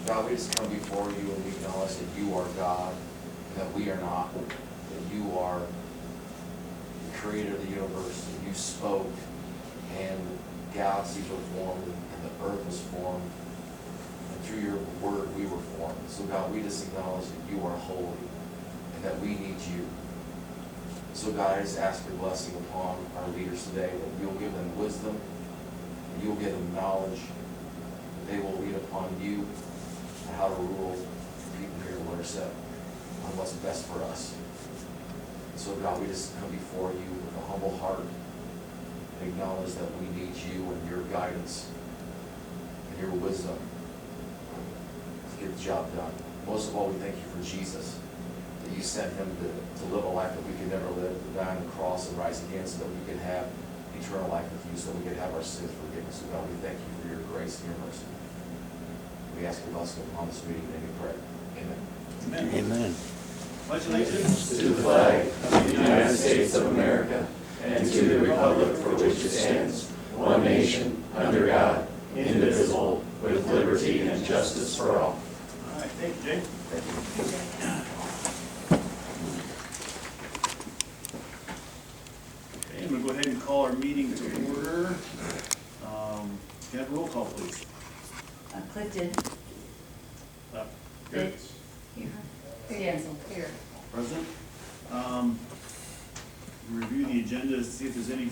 God, we just come before you and we acknowledge that you are God, and that we are not, that you are the creator of the universe, that you spoke, and galaxies were formed, and the earth was formed, and through your word we were formed. So God, we just acknowledge that you are holy, and that we need you. So God, I just ask your blessing upon our leaders today, that you'll give them wisdom, that you'll give them knowledge, that they will read upon you, and how to rule the people here to set on what's best for us. So God, we just come before you with a humble heart and acknowledge that we need you and your guidance and your wisdom to get the job done. Most of all, we thank you for Jesus, that you sent him to live a life that we could never live, to die on the cross and rise again so that we could have eternal life with you, so that we could have our sins forgiven. So God, we thank you for your grace and your mercy. We ask your blessing upon this meeting and we pray. Amen. Amen. Amen. Pledge allegiance to the flag of the United States of America and to the republic for which it stands, one nation, under God, indivisible, with liberty and justice for all. All right, thank you, Jay. Okay, I'm going to go ahead and call our meeting to order. Can I have a roll call, please? Clifton. Here. Here. Stancil. Here. Present. Review the agenda to see if there's any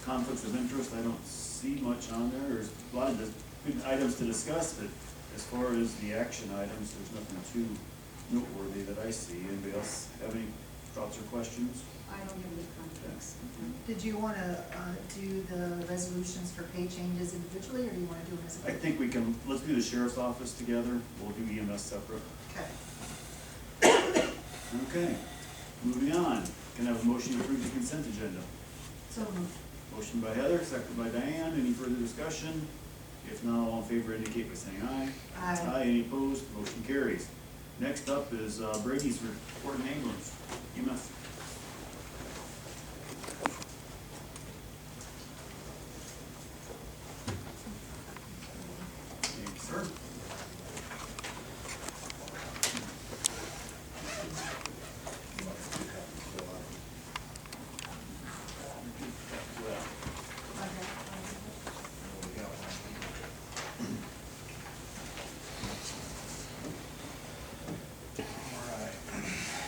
conflicts of interest. I don't see much on there. There's a lot of good items to discuss, but as far as the action items, there's nothing too noteworthy that I see. Anybody else have any thoughts or questions? I don't have any conflicts. Did you want to do the resolutions for pay changes individually, or do you want to do them as a I group? think we can, let's do the sheriff's office together. We'll do EMS separate. Okay. Okay, moving on. Can I have a motion to approve the consent agenda? So moved. Motion by Heather, second by Diane. Any further discussion? If not, all in favor indicate by saying aye. Aye. Any opposed? Motion carries. Next up is Brady's report on ambulance. EMS. Thank you, sir.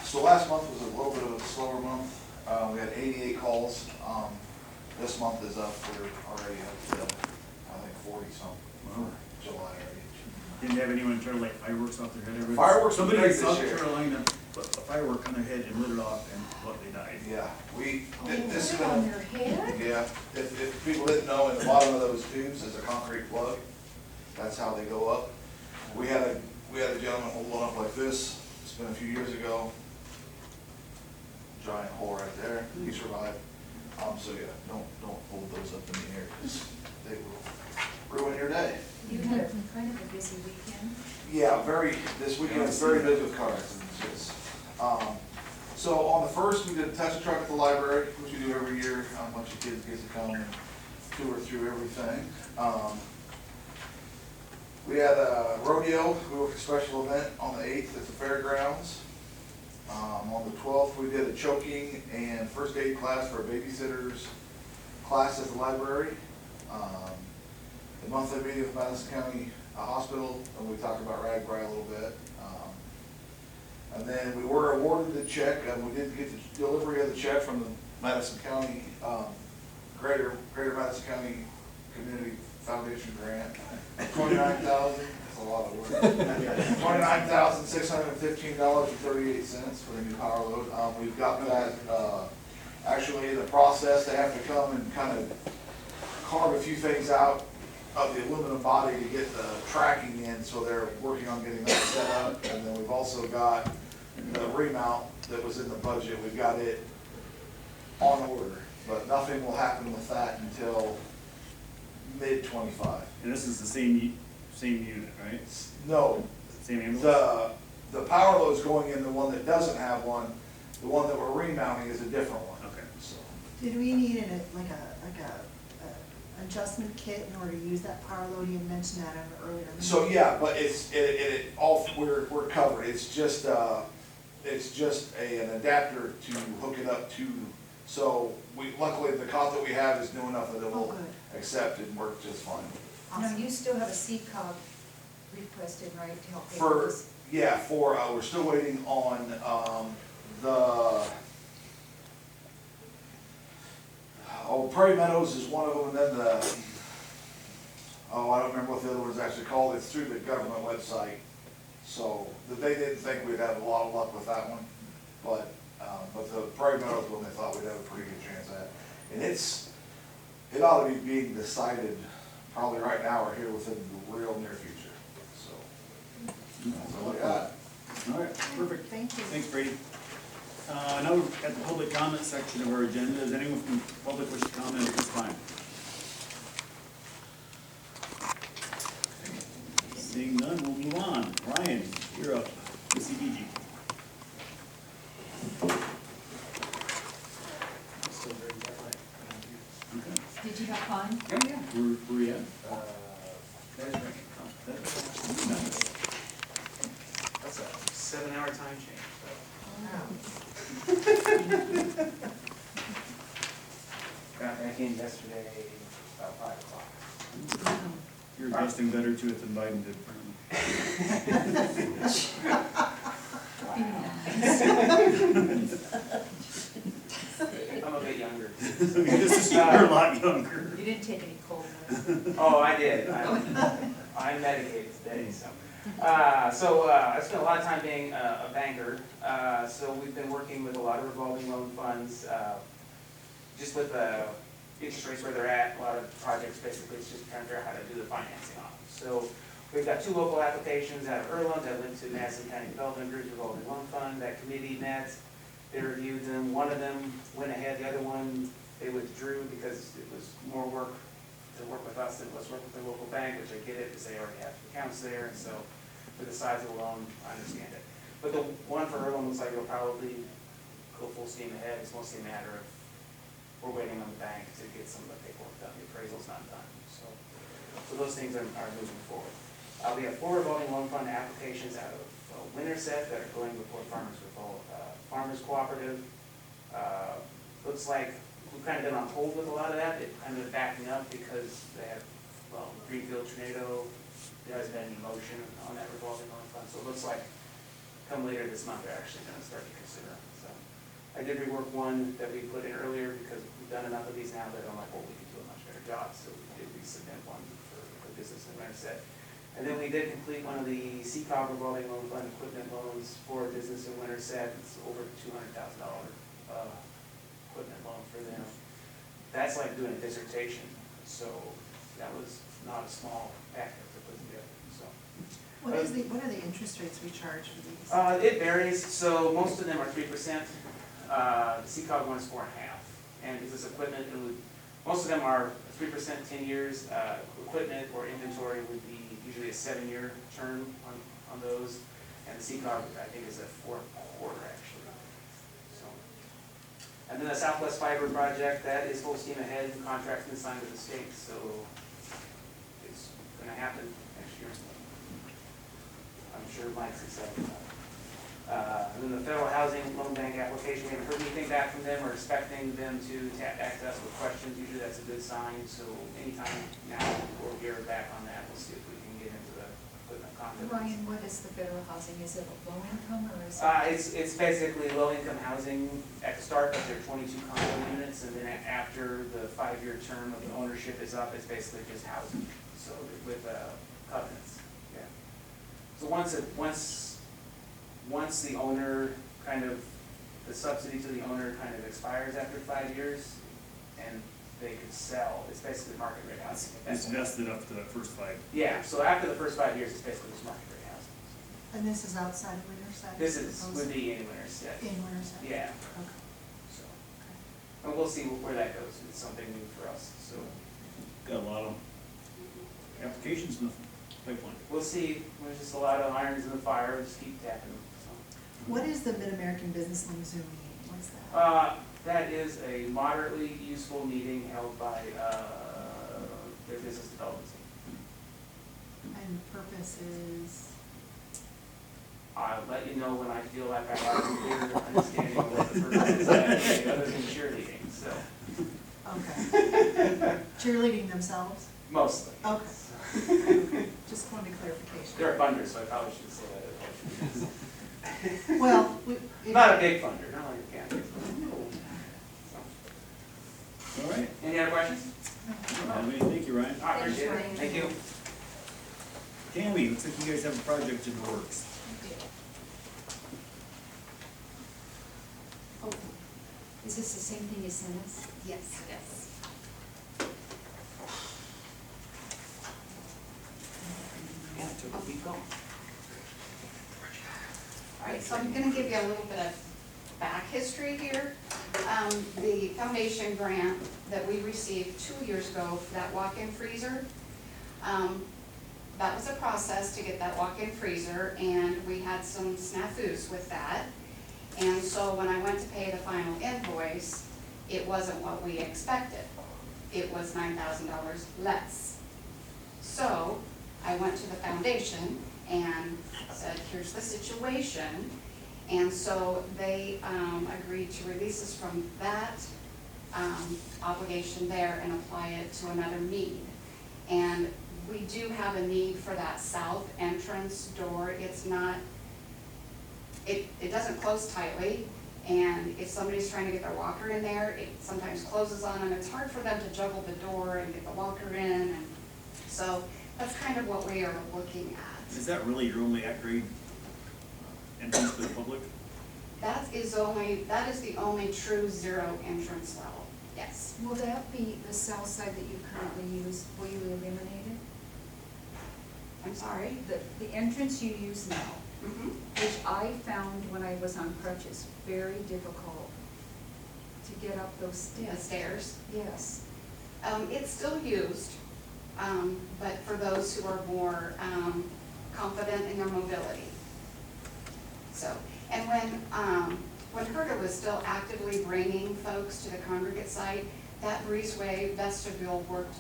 So last month was a little bit of a slower month. We had 88 calls. This month is up. We're already up to, I think, 40 something for July already. Didn't have anyone turn like fireworks off their head. Everybody- Fireworks Somebody were in great South this year. Carolina put a firework on their head and lit it off, and what, they died. Yeah, this has Put it on been, their head? yeah, if people didn't know, in the bottom of those tubes is a concrete plug. That's how they go up. We had a gentleman hold one up like this. It's been a few years ago. Giant hole right there. He survived. So yeah, don't hold those up in the air because they will ruin your day. You had a kind of a busy weekend. Yeah, this weekend is very busy with car accidents, yes. So on the first, we did a test truck at the library, which we do every year. A bunch of kids get to come and tour through everything. We had a rodeo. We worked a special event on the 8th at the fairgrounds. On the 12th, we did a choking and first aid class for babysitters class at the library. The monthly meeting with Madison County Hospital, and we talked about Ragbrai a little bit. And then we were awarded the check, and we did get the delivery of the check from the Madison County, Greater Madison County Community Foundation grant. $29,000, that's a lot of work. $29,615.38 for the new power load. We've got that, actually in the process, they have to come and kind of carve a few things out of the aluminum body to get the tracking in, so they're working on getting that set up. And then we've also got the remount that was in the budget. We've got it on order, but nothing will happen with that until mid-25. And this is the same unit, right? No, Same ambulance? the power load's going in the one that doesn't have one. The one that we're remounting is a different one. Okay. So, Did we need adjustment kit in order to use that power load? You mentioned that in the earlier. So, yeah, but we're covered, it's just an adapter to hook it up to, so luckily the cot that we have is new enough that it Oh, will good. accept and work just fine. Now, Awesome. you still have a CCOG requested, right, to help pay For, for this? yeah, we're still waiting on, Prairie Meadows is one of them, and then I don't remember what the other one's actually called, it's through the government website. So, they didn't think we'd have a lot of luck with that one, but the Prairie Meadows one, they thought we'd have a pretty good chance at. And it ought to be being decided probably right now or here within the real near future, so. That's all I got. All right, perfect. Thank you. Thanks, Brady. Now we're at the public comment section of our agenda. Does anyone from the public wish to comment at this time? Seeing none, we'll move on. Ryan, you're up. CDBG. Okay. Did you have fun? Yeah. Where you at? Measuring. Nice. That's a 7-hour time change, got back in yesterday about 5 o'clock. You're adjusting better to it than Biden did, I'm a bit younger. You're a lot younger. You didn't take any cold medicine? Oh, I did. I'm medicated today, so. I spent a lot of time being a banker. So we've been working with a lot of revolving loan funds, just with interest rates where they're at. A lot of projects, basically, it's just trying to figure out how to do the financing on them. So we've got 2 local applications out of Earlham that went to Madison County Development Group's revolving loan fund. That committee met, they reviewed them. One of them went ahead, the other one they withdrew because it was more work to work with us than it was work with the local bank, which I get it, because they already have accounts there, and so for the size of the loan, I understand it. But the one for Earlham looks like it'll probably go full steam ahead. It's mostly a matter of, we're waiting on the bank to get some of the paperwork done. The appraisal's not done, so those things are moving forward. We have 4 revolving loan fund applications out of Winterset that are going before Farmers Cooperative. Looks like we've kind of been on hold with a lot of that. They've kind of been backing up because they have, Greenfield Tornado, there hasn't been any motion on that revolving loan fund. So it looks like come later this month, they're actually going to start to consider it. So I did rework one that we put in earlier because we've done enough of these now that I'm like, well, we could do a much better job. So we did resubmit one for business in Winterset. And then we did complete one of the CCOG revolving loan fund equipment loans for business in Winterset. It's over $200,000 equipment loan for them. That's like doing a dissertation, so that was not a small packet to put together, so. What are the interest rates we charge for these? It varies, so most of them are 3%. The CCOG one is 4.5%. And because it's equipment, most of them are 3%, 10 years. Equipment or inventory would be usually a 7-year term on those. And the CCOG, I think, is a 4.25 actually. So. And then the Southwest Fiber project, that is full steam ahead. The contract's been signed with the state, so it's going to happen next year. I'm sure Mike's excited about it. And then the Federal Housing Loan Bank application, we haven't heard anything back from them. We're expecting them to tap back to us with questions. Usually that's a good sign. So anytime now we'll hear back on that. We'll see if we can get into the equipment contract. Ryan, what is the federal housing? Is it low income or is it? It's basically low-income housing at the start of their 22 condo units, and then after the 5-year term of the ownership is up, it's basically just housing. So with covenants, yeah. So once the owner the subsidy to the owner kind of expires after 5 years, and they could sell, it's basically market rate housing. It's vested up to the first 5. Yeah, so after the first 5 years, it's basically just market rate housing. And this is outside of Winterset? This would be in Winterset. In Winterset? Yeah. Okay. So, and we'll see where that goes. It's something new for us, so. Got a lot of applications in the pipeline. We'll see. There's just a lot of irons in the fire. We'll just keep tapping them, so. What is the Mid-American Business Loan Zoom meeting? What's that? That is a moderately useful meeting held by, their business development team. And the purpose is, I'll let you know when I feel like I have a clear understanding of what the purpose is, other than cheerleading, so, okay. Cheerleading themselves? mostly. Okay. Just wanted clarification. They're a funder, so I probably should say that. Well, Not a big funder, not like a candidate. All right. Any other questions? Thank you, Ryan. I appreciate it, Ryan. thank you. Tammy, looks like you guys have a project in the works. Oh, is this the same thing you sent us? Yes. Yes. Yeah, it took a week off. All right, so I'm gonna give you a little bit of back history here. The foundation grant that we received 2 years ago for that walk-in freezer, that was a process to get that walk-in freezer, and we had some snafus with that. And so when I went to pay the final invoice, it wasn't what we expected. It was $9,000 less. So I went to the foundation and said, here's the situation. And so they agreed to release us from that obligation there and apply it to another need. And we do have a need for that south entrance door. It's not, it doesn't close tightly. And if somebody's trying to get their walker in there, it sometimes closes on them. It's hard for them to juggle the door and get the walker in. And so that's kind of what we are looking at. Is that really your only at-grade entrance to the public? That is the only true zero entrance level, yes. Will that be the south side that you currently use? Will you eliminate it? I'm sorry? The entrance you use now, Mhm. which I found when I was on crutches, very difficult to get up those The stairs. stairs. Yes. It's still used, but for those who are more confident in their mobility. So, and when Herta was still actively bringing folks to the congregate site, that breezeway vestibule worked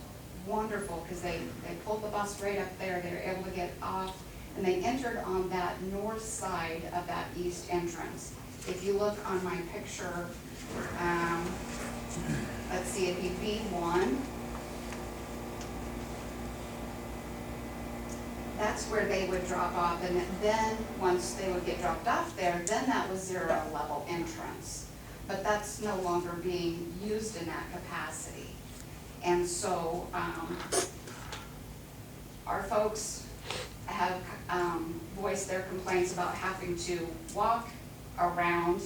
wonderful, because they pulled the bus right up there, they were able to get off, and they entered on that north side of that east entrance. If you look on my picture, let's see, it'd be B1. That's where they would drop off, and then, once they would get dropped off there, then that was zero level entrance. But that's no longer being used in that capacity. And so, our folks have voiced their complaints about having to walk around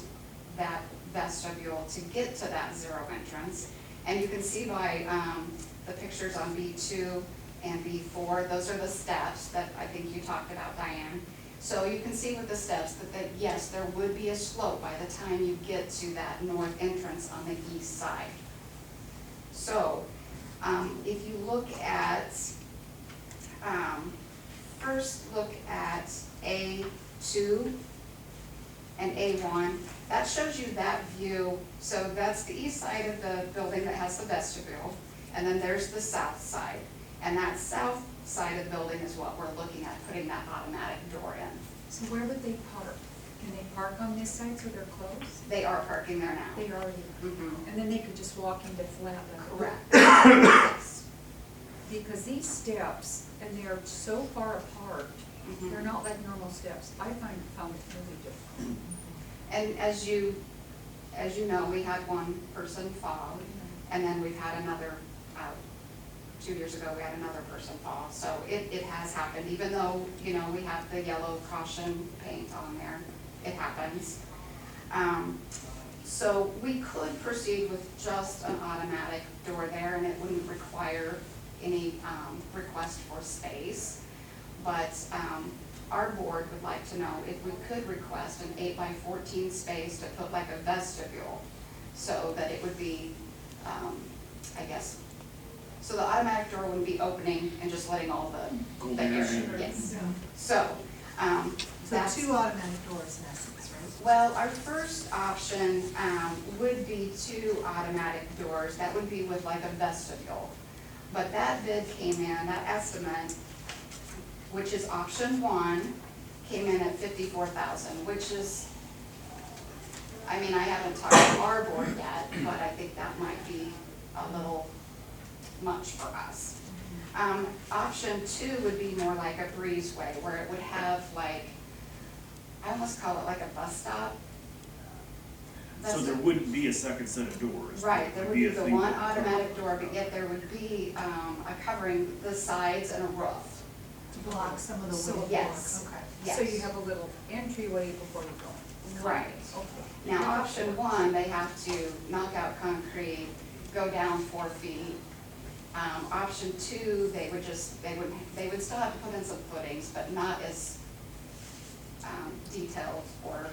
that vestibule to get to that zero entrance. And you can see by the pictures on B2 and B4, those are the steps that I think you talked about, Diane. So you can see with the steps that yes, there would be a slope by the time you get to that north entrance on the east side. So if you look at, first look at A2 and A1, that shows you that view. So that's the east side of the building that has the vestibule, and then there's the south side. And that south side of the building is what we're looking at, putting that automatic door in. So where would they park? Can they park on this side so they're close? They are parking there now. They already, Mhm. and then they could just walk into flat level. Correct. Yes. Because these steps, and they're so far apart, Mhm. they're not like normal steps. I found it really difficult. And as you know, we had one person fall, and then we've had another, 2 years ago, we had another person fall. So it has happened, even though, we have the yellow caution paint on there, it happens. So we could proceed with just an automatic door there, and it wouldn't require any request for space. But our board would like to know if we could request an 8x14 space to put like a vestibule, so that it would be, so the automatic door wouldn't be opening and just letting all the air in. Yes. So, So that's. 2 automatic doors in essence, right? Well, our first option would be 2 automatic doors. That would be with like a vestibule. But that bid came in, that estimate, which is option one, came in at 54,000, which is, I mean, I haven't talked to our board yet, but I think that might be a little much for us. Option two would be more like a breezeway, where it would have like, I almost call it like a bus stop. So That's there it. wouldn't be a second set of doors? Right, there would be a the thing one that- automatic door, but yet there would be a covering the sides and a roof. To block some of the So, wind. yes. Okay. Yes. So you have a little entryway before you go. Right. Okay. Now, option one, they have to knock out concrete, go down 4 feet. Option two, they would still have to put in some footings, but not as detailed or,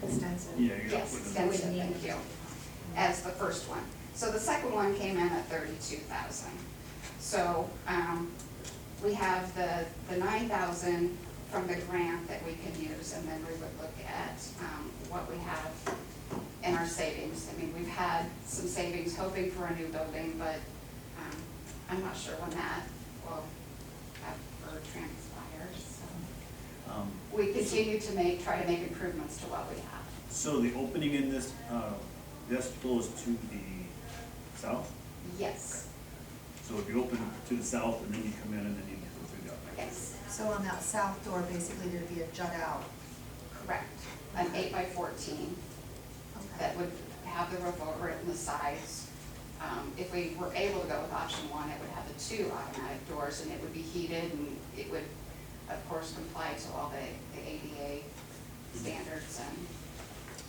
Extensive. Yeah, you're not yes, putting. extensive, thank you, as the first one. So the second one came in at 32,000. So, we have the 9,000 from the grant that we can use, and then we would look at, what we have in our savings. I mean, we've had some savings hoping for a new building, but, I'm not sure when that will ever transpire, so. We continue to try to make improvements to what we have. So the opening in this vestibule is to the south? Yes, So if you open to the south and then you come in and then you go through that. yes, So on that south door, basically there'd be a jut out. correct. An 8x14 that would have the roof over it and the sides. If we were able to go with option one, it would have the 2 automatic doors, and it would be heated, and it would, of course, comply to all the ADA standards. And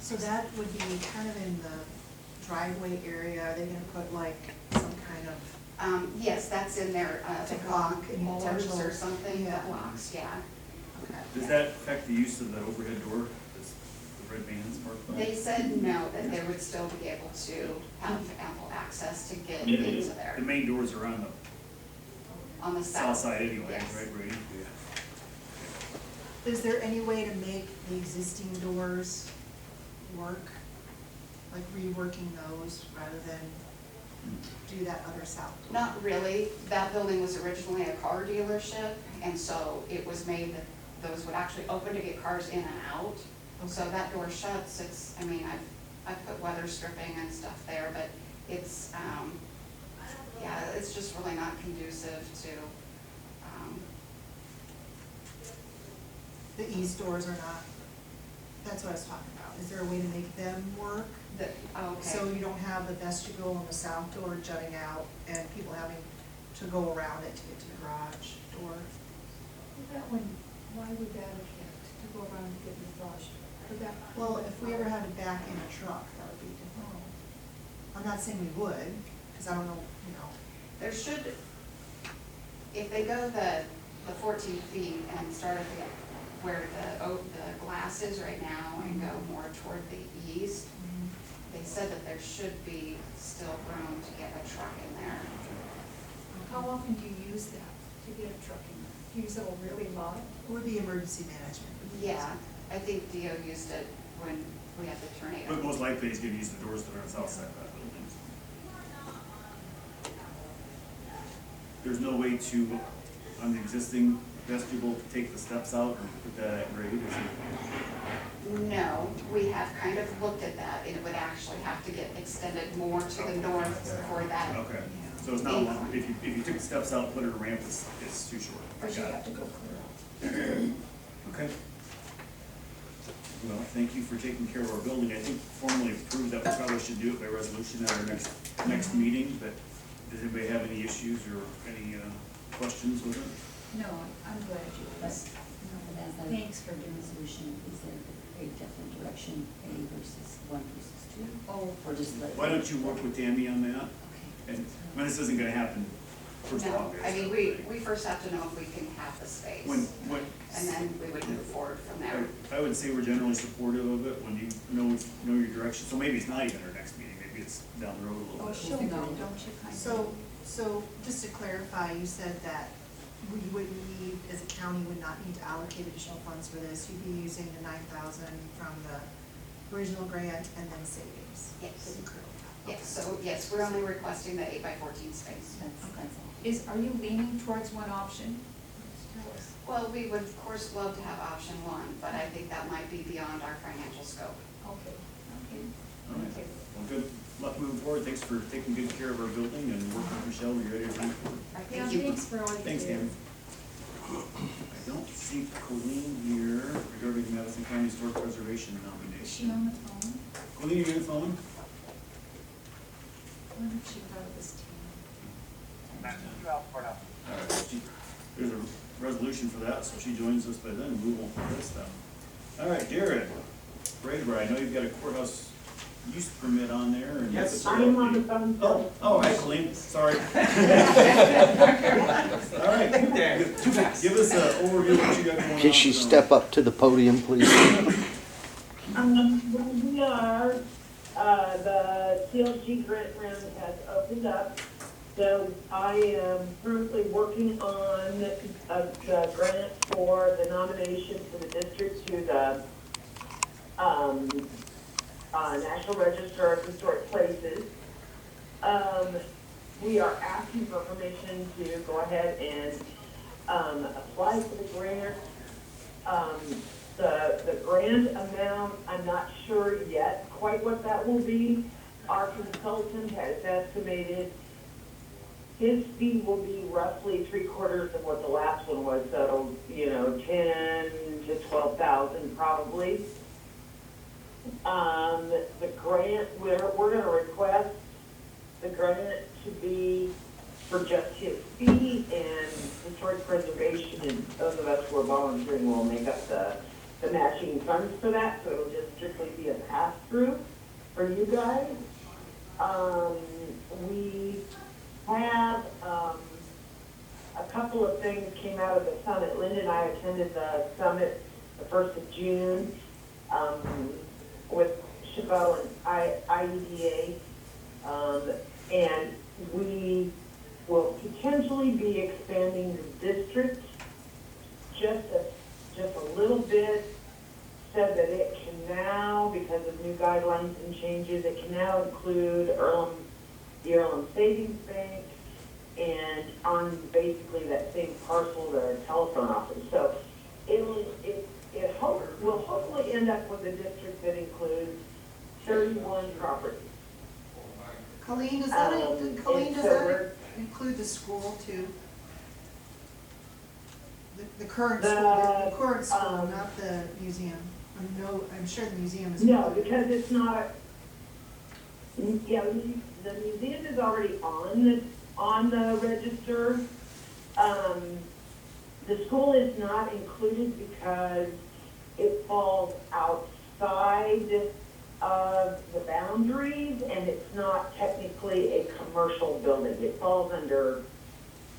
So that would be kind of in the driveway area. Are they gonna put like some kind of, yes, that's in there, To the block any molars potential- or something that yeah. blocks, yeah. okay. Does that affect the use of the overhead door, the red bands marked on it? They said no, that they would still be able to have ample access to get into The there main doors are on the on the south side anyway, Yes. right, Brady? Is there any way to make the existing doors work? Like reworking those rather than do that other south door? Not really. That building was originally a car dealership, and so it was made that those would actually open to get cars in and out. So Okay. that door shuts, it's, I mean, I've put weather stripping and stuff there, but it's, yeah, it's just really not conducive to, The east doors are not, that's what I was talking about. Is there a way to make them work? So okay. you don't have the vestibule on the south door jutting out and people having to go around it to get to the garage door? That one, why would that affect, to go around and get in the garage? Would that? Well, if we ever had to back in a truck, that would be different. I'm not saying we would, because I don't know, you know. There should, if they go the 14 feet and start at where the glass is right now and go more toward the east, they said that there should be still room to get a truck in there. How often do you use that to get a truck in there? Do you use it a really lot? Or the emergency management. Yeah, I think Dio used it when we had the tornado. But most likely he's gonna use the doors that are on the south side of that building. There's no way to, on the existing vestibule, to take the steps out or put that at grade, is it? No, we have kind of looked at that, and it would actually have to get extended more to the north for that. Okay, so it's not, long- if you took the steps out, and put it in a ramp, it's too short. Or do you Got have it. to go clear out? Okay. Well, thank you for taking care of our building. I think formally approved that we probably should do it by resolution at our next meeting, but does anybody have any issues or any questions with it? No, I'm glad you asked. Thanks for doing this. Resolution, is there a definite direction, A versus 1 versus 2? Oh, Or just let? Why don't you work with Tammy on that? Okay. And, I mean, this isn't gonna happen first of No, August. I mean, we first have to know if we can have the space, When, and then we would move forward from there. I would say we're generally supportive of it when you know your direction, so maybe it's not even our next meeting, maybe it's down the road a little oh, bit. she'll know, don't you, kind of? So just to clarify, you said that we wouldn't need, as a county, would not need to allocate additional funds for this. You'd be using the 9,000 from the original grant and then savings. Yes. that you currently have. Yes, so, yes, we're only requesting the 8x14 space. That's all. are you leaning towards one option? Well, we would of course love to have option one, but I think that might be beyond our financial scope. Okay, okay. All right. Well, good luck moving forward. Thanks for taking good care of our building and working with Michelle. We're ready to move forward. Yeah, Thank you. thanks for all you do. Thanks, Tammy. I don't see Colleen here regarding the Madison County Historic Preservation Is she nomination. on the phone? Colleen, are you on the phone? When did she go to this team? All right, there's a resolution for that, so she joins us by then, and move on for this stuff. All right, Jared, Ragbrai, I know you've got a courthouse use permit on there, and. Yes, I am on the phone. Oh, hi, Colleen, sorry. All right. Too fast. Give us an overview of what you got going on. Can she step up to the podium, please? We are, the CLG grant round has opened up, so I am currently working on the grant for the nomination for the district to the, National Register of Historic Places. We are asking for permission to go ahead and, apply for the grant. The grant amount, I'm not sure yet quite what that will be. Our consultant has estimated his fee will be roughly 3/4 of what the last one was, so, 10 to 12,000 probably. The grant, we're gonna request the grant to be for just his fee, and historic preservation, and those of us who are volunteering will make up the matching funds for that, so it'll just strictly be a pass-through for you guys. We have, a couple of things came out of the summit. Linda and I attended the summit the 1st of June, with Chabot and IEDA, and we will potentially be expanding the district just a little bit, said that it can now, because of new guidelines and changes, it can now include the Earlham Savings Bank, and on basically that same parcel, the telephone office. So we'll hopefully end up with a district that includes 31 properties. Colleen, does and so that include the school too? The current school, not the museum. I'm sure the museum is. No, because it's not, yeah, the museum is already on the register. The school is not included because it falls outside of the boundaries, and it's not technically a commercial building. It falls under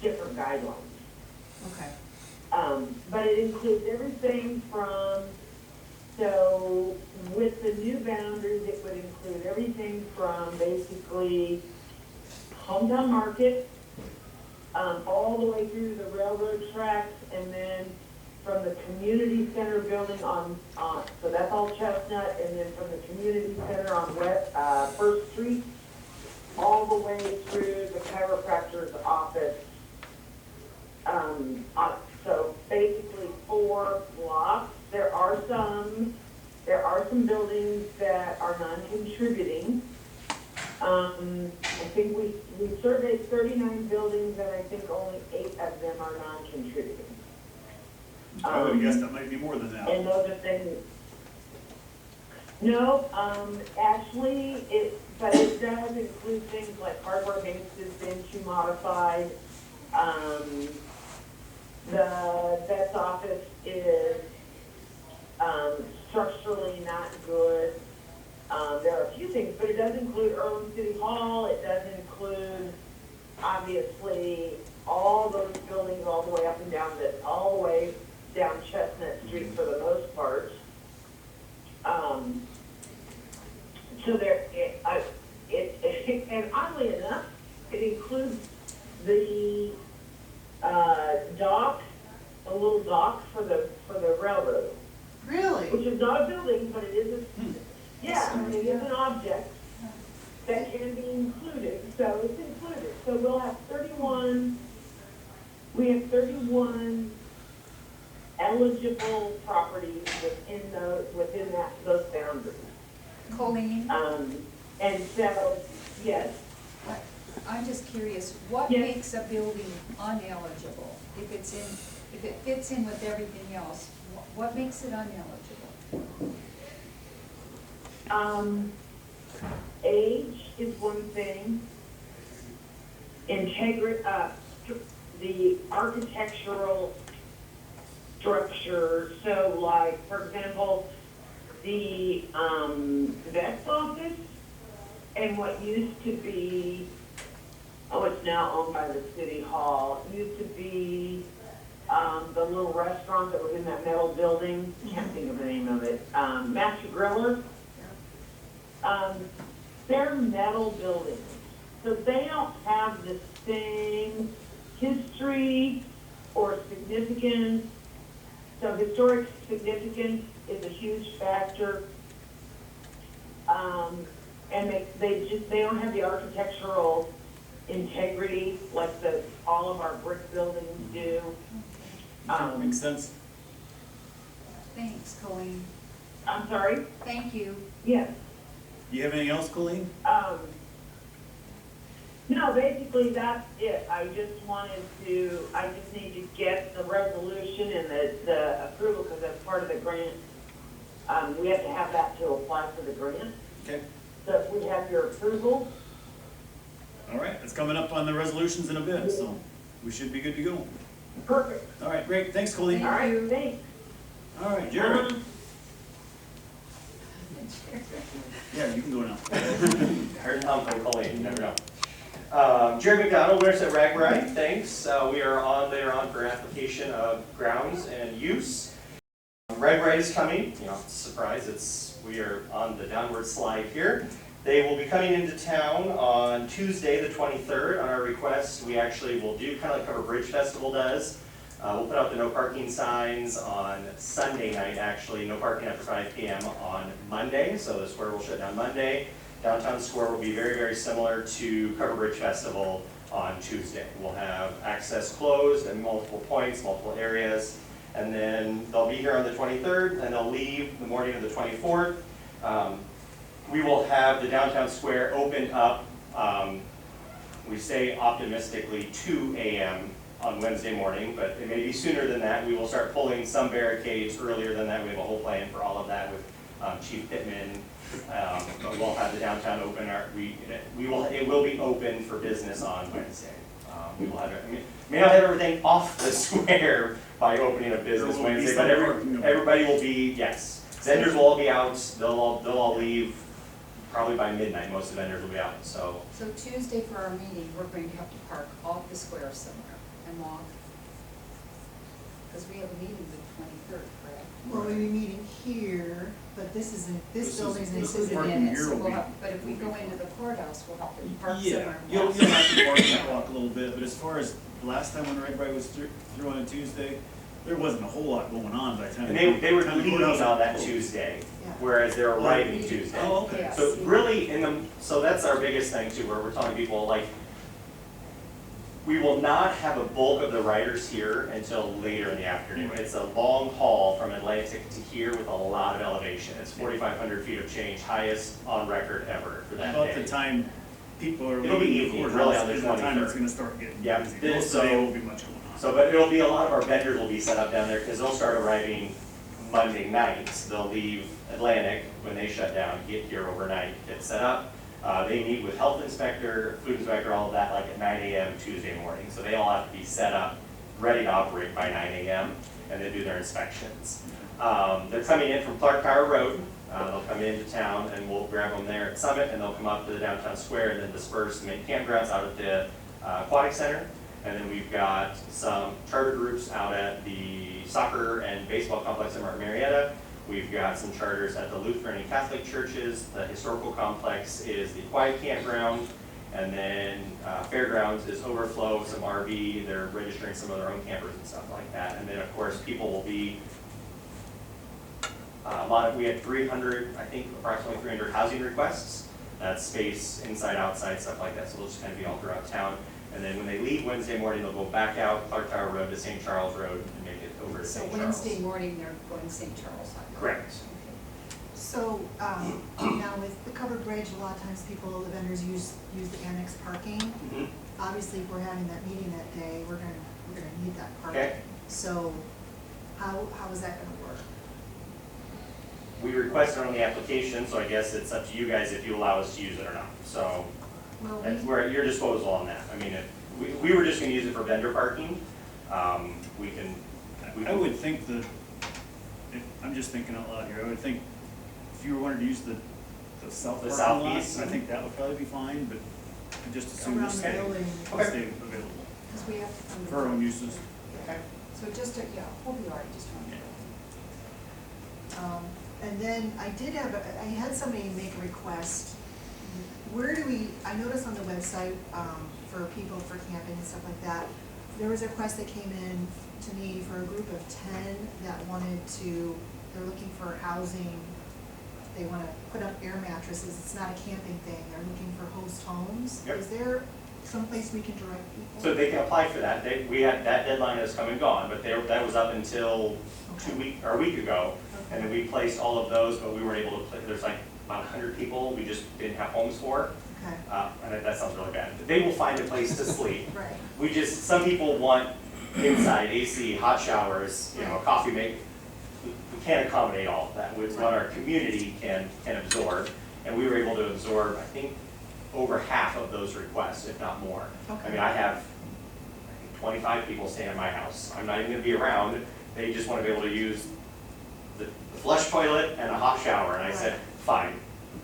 different guidelines. Okay. But it includes everything from, so with the new boundaries, it would include everything from basically hometown market, all the way through the railroad tracks, and then from the community center building on, so that's all Chestnut, and then from the community center on First Street, all the way through the chiropractor's office. So basically 4 blocks. There are some buildings that are non-contributing. I think we surveyed 39 buildings, and I think only 8 of them are non-contributing. I would guess that might be more than that. And those are things, no, actually, but it does include things like hardware maintenance has been too modified. The vet's office is, structurally not good. There are a few things, but it does include Earlham City Hall. It does include, obviously, all those buildings all the way up and down all the way down Chestnut Street for the most part. So there, and oddly enough, it includes the dock, a little dock for the railroad. Really? Which is not a building, but it is yeah, I mean, it is an object that can be included, so it's included. So we'll have 31 We have 31 eligible properties within those boundaries. Colleen, And so, yes, I'm just curious, what Yes. makes a building uneligible? If it fits in with everything else, what makes it uneligible? Age is one thing. The architectural structure, so like, for example, the, vet office and what used to be, it's now owned by the city hall, used to be, the little restaurant that was in that metal building, can't think of the name of it, Master Griller. They're metal buildings, so they don't have the same history or significance. So historic significance is a huge factor. And they don't have the architectural integrity like all of our brick buildings do. Makes sense. Thanks, Colleen. I'm sorry? Thank you. Yes. You have anything else, Colleen? No, basically that's it. I just need to get the resolution and the approval, because that's part of the grant. We have to have that to apply for the grant. Okay. So if we have your approval, All right, it's coming up on the resolutions in a bit, so we should be good to go. perfect. All right, great. Thanks, Colleen. All right, thanks. All right, Jared. Yeah, you can go now. Heard from Colleen, you never know. Jerry McDonald, Nurse at Ragbrai, thanks. We are later on for application of grounds and use. Ragbrai is coming, surprise, we are on the downward slide here. They will be coming into town on Tuesday, the 23rd. On our request, we actually will do kind of like Cover Bridge Festival does. We'll put out the no parking signs on Sunday night, actually, no parking after 5 p.m. on Monday, so the square will shut down Monday. Downtown Square will be very, very similar to Cover Bridge Festival on Tuesday. We'll have access closed at multiple points, multiple areas, and then they'll be here on the 23rd, and they'll leave the morning of the 24th. We will have the Downtown Square opened up, we say optimistically 2 a.m. on Wednesday morning, but it may be sooner than that. We will start pulling some barricades earlier than that. We have a whole plan for all of that with Chief Pittman. We'll have the downtown open. It will be open for business on Wednesday. We will have may not have everything off the square by opening of business Wednesday, but everybody will be, yes. Vendors will all be out. They'll all leave probably by midnight. Most of the vendors will be out. So Tuesday for our meeting, we're going to have to park off the square somewhere and walk. Because we have a meeting the 23rd, correct? Well, we'll be meeting here, but this building isn't this included parking in it. here So will we'll be- have, but if we go into the courthouse, we'll have to park Yeah, somewhere. and you'll walk. have to park that walk a little bit, but as far as the last time when Ragbrai was through on a Tuesday, there wasn't a whole lot going on by the time. and they were by the time the leaving courthouse on that closed. Tuesday, Yeah. whereas they're arriving Tuesday. Oh, okay. Yes. So really, so that's our biggest thing too, where we're telling people, like, we will not have a bulk of the riders here until later in the afternoon. It's a long haul from Atlantic to here with a lot of elevation. It's 4,500 feet of change, highest on record ever for that About day. the time people are It'll be leaving the evening, courthouse really, on the is the time 23rd. it's gonna start getting Yeah, busy. this- Most of the day so- won't be much going on. So, but it'll be a lot of our vendors will be set up down there because they'll start arriving Monday nights. They'll leave Atlantic when they shut down, get here overnight, get set up. They meet with health inspector, food inspector, all of that, like at 9 a.m. Tuesday morning. So they all have to be set up, ready to operate by 9 a.m. and then do their inspections. They're coming in from Clark Power Road. They'll come into town and we'll grab them there at Summit, and they'll come up to the downtown square and then disperse and make campgrounds out at the aquatic center. And then we've got some charter groups out at the soccer and baseball complex in Martin Marietta. We've got some charters at the Lutheran and Catholic churches. The historical complex is the quiet campground. And then fairgrounds is overflow, some RV. They're registering some of their own campers and stuff like that. And then of course people will be, we had 300, I think approximately 300 housing requests. That's space inside, outside, stuff like that. So they'll just kind of be all throughout town. And then when they leave Wednesday morning, they'll go back out Clark Tower Road to St. Charles Road and make it over to So St. Charles. Wednesday morning, they're going to St. Charles. Correct. So, now with the covered bridge, a lot of times people, the vendors use the Annex parking. Mhm. Obviously, if we're having that meeting that day, we're gonna need that parking. Okay. So, how is that gonna work? We requested on the application, so I guess it's up to you guys if you allow us to use it or not. So Well, we're at your disposal on that. I mean, if, we were just gonna use it for vendor parking. We can. I would think that, I'm just thinking out loud here, I would think if you wanted to use the south The parking lot, southeast. I think that would probably be fine, but I just assume around this the stay, building, Okay. stay available Because we have to come to. for our own uses. Okay. So just, yeah, we'll be all right, just around the building. And then I had somebody make a request. Where do we, I noticed on the website, for people for camping and stuff like that, there was a request that came in to me for a group of 10 that wanted to, they're looking for housing. They wanna put up air mattresses. It's not a camping thing. They're looking for host homes. Yep. Is there someplace we can direct people? So they can apply for that. We had, that deadline has come and gone, but that was up until a week ago. And then we placed all of those, but we weren't able to, there's like about 100 people we just didn't have homes for. Okay, And that sounds really bad. They will find a place to sleep. right. Some people want inside AC, hot showers, coffee make. We can't accommodate all of that. It's what our community can absorb. And we were able to absorb, I think, over half of those requests, if not more. I mean, I have 25 people staying at my house. I'm not even gonna be around. They just wanna be able to use the flush toilet and a hot shower. And I said, fine.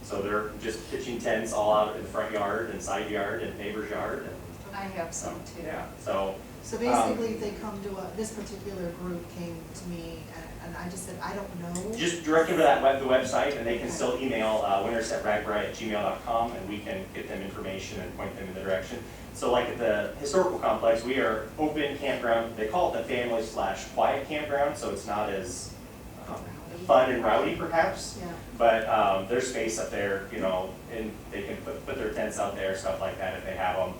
So they're just pitching tents all out in the front yard and side yard and neighbor's yard. And I have some too. yeah, so. So basically, if they come to this particular group came to me, and I just said, I don't know. Just direct them to the website, and they can still email wintersetragbrai@gmail.com, and we can get them information and point them in the direction. So like at the historical complex, we are open campground. They call it the family/quiet campground, so it's not as fun and rowdy perhaps. Yeah. But there's space up there, and they can put their tents out there, stuff like that if they have them.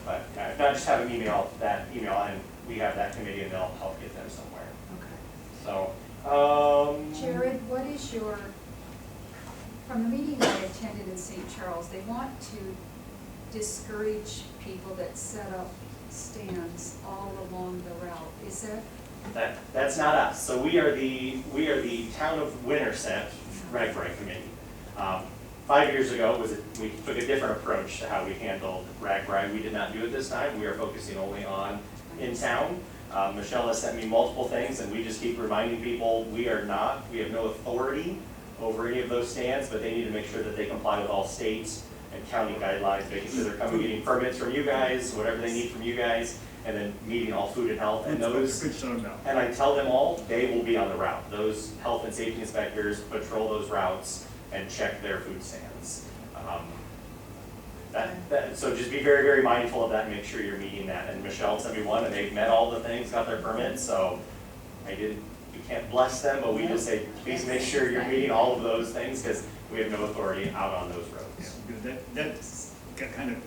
But if not, just have them email that email, and we have that committee, and they'll help get them somewhere. Okay. So, Jared, what is from the meeting I attended in St. Charles, they want to discourage people that set up stands all along the route. Is that? That's not us. So we are the town of Winterset Ragbrai committee. 5 years ago, we took a different approach to how we handled Ragbrai. We did not do it this time. We are focusing only on in town. Michelle has sent me multiple things, and we just keep reminding people we have no authority over any of those stands, but they need to make sure that they comply with all states and county guidelines, making sure they're coming, getting permits from you guys, whatever they need from you guys, and then meeting all food and health. And those, and I tell them all, they will be on the route. Those health and safety inspectors patrol those routes and check their food stands. So just be very, very mindful of that and make sure you're meeting that. And Michelle sent me one, and they've met all the things, got their permits, so we can't bless them, but we just say, please make sure you're meeting all of those things, because we have no authority out on those roads. Yeah, good. That's got kind of,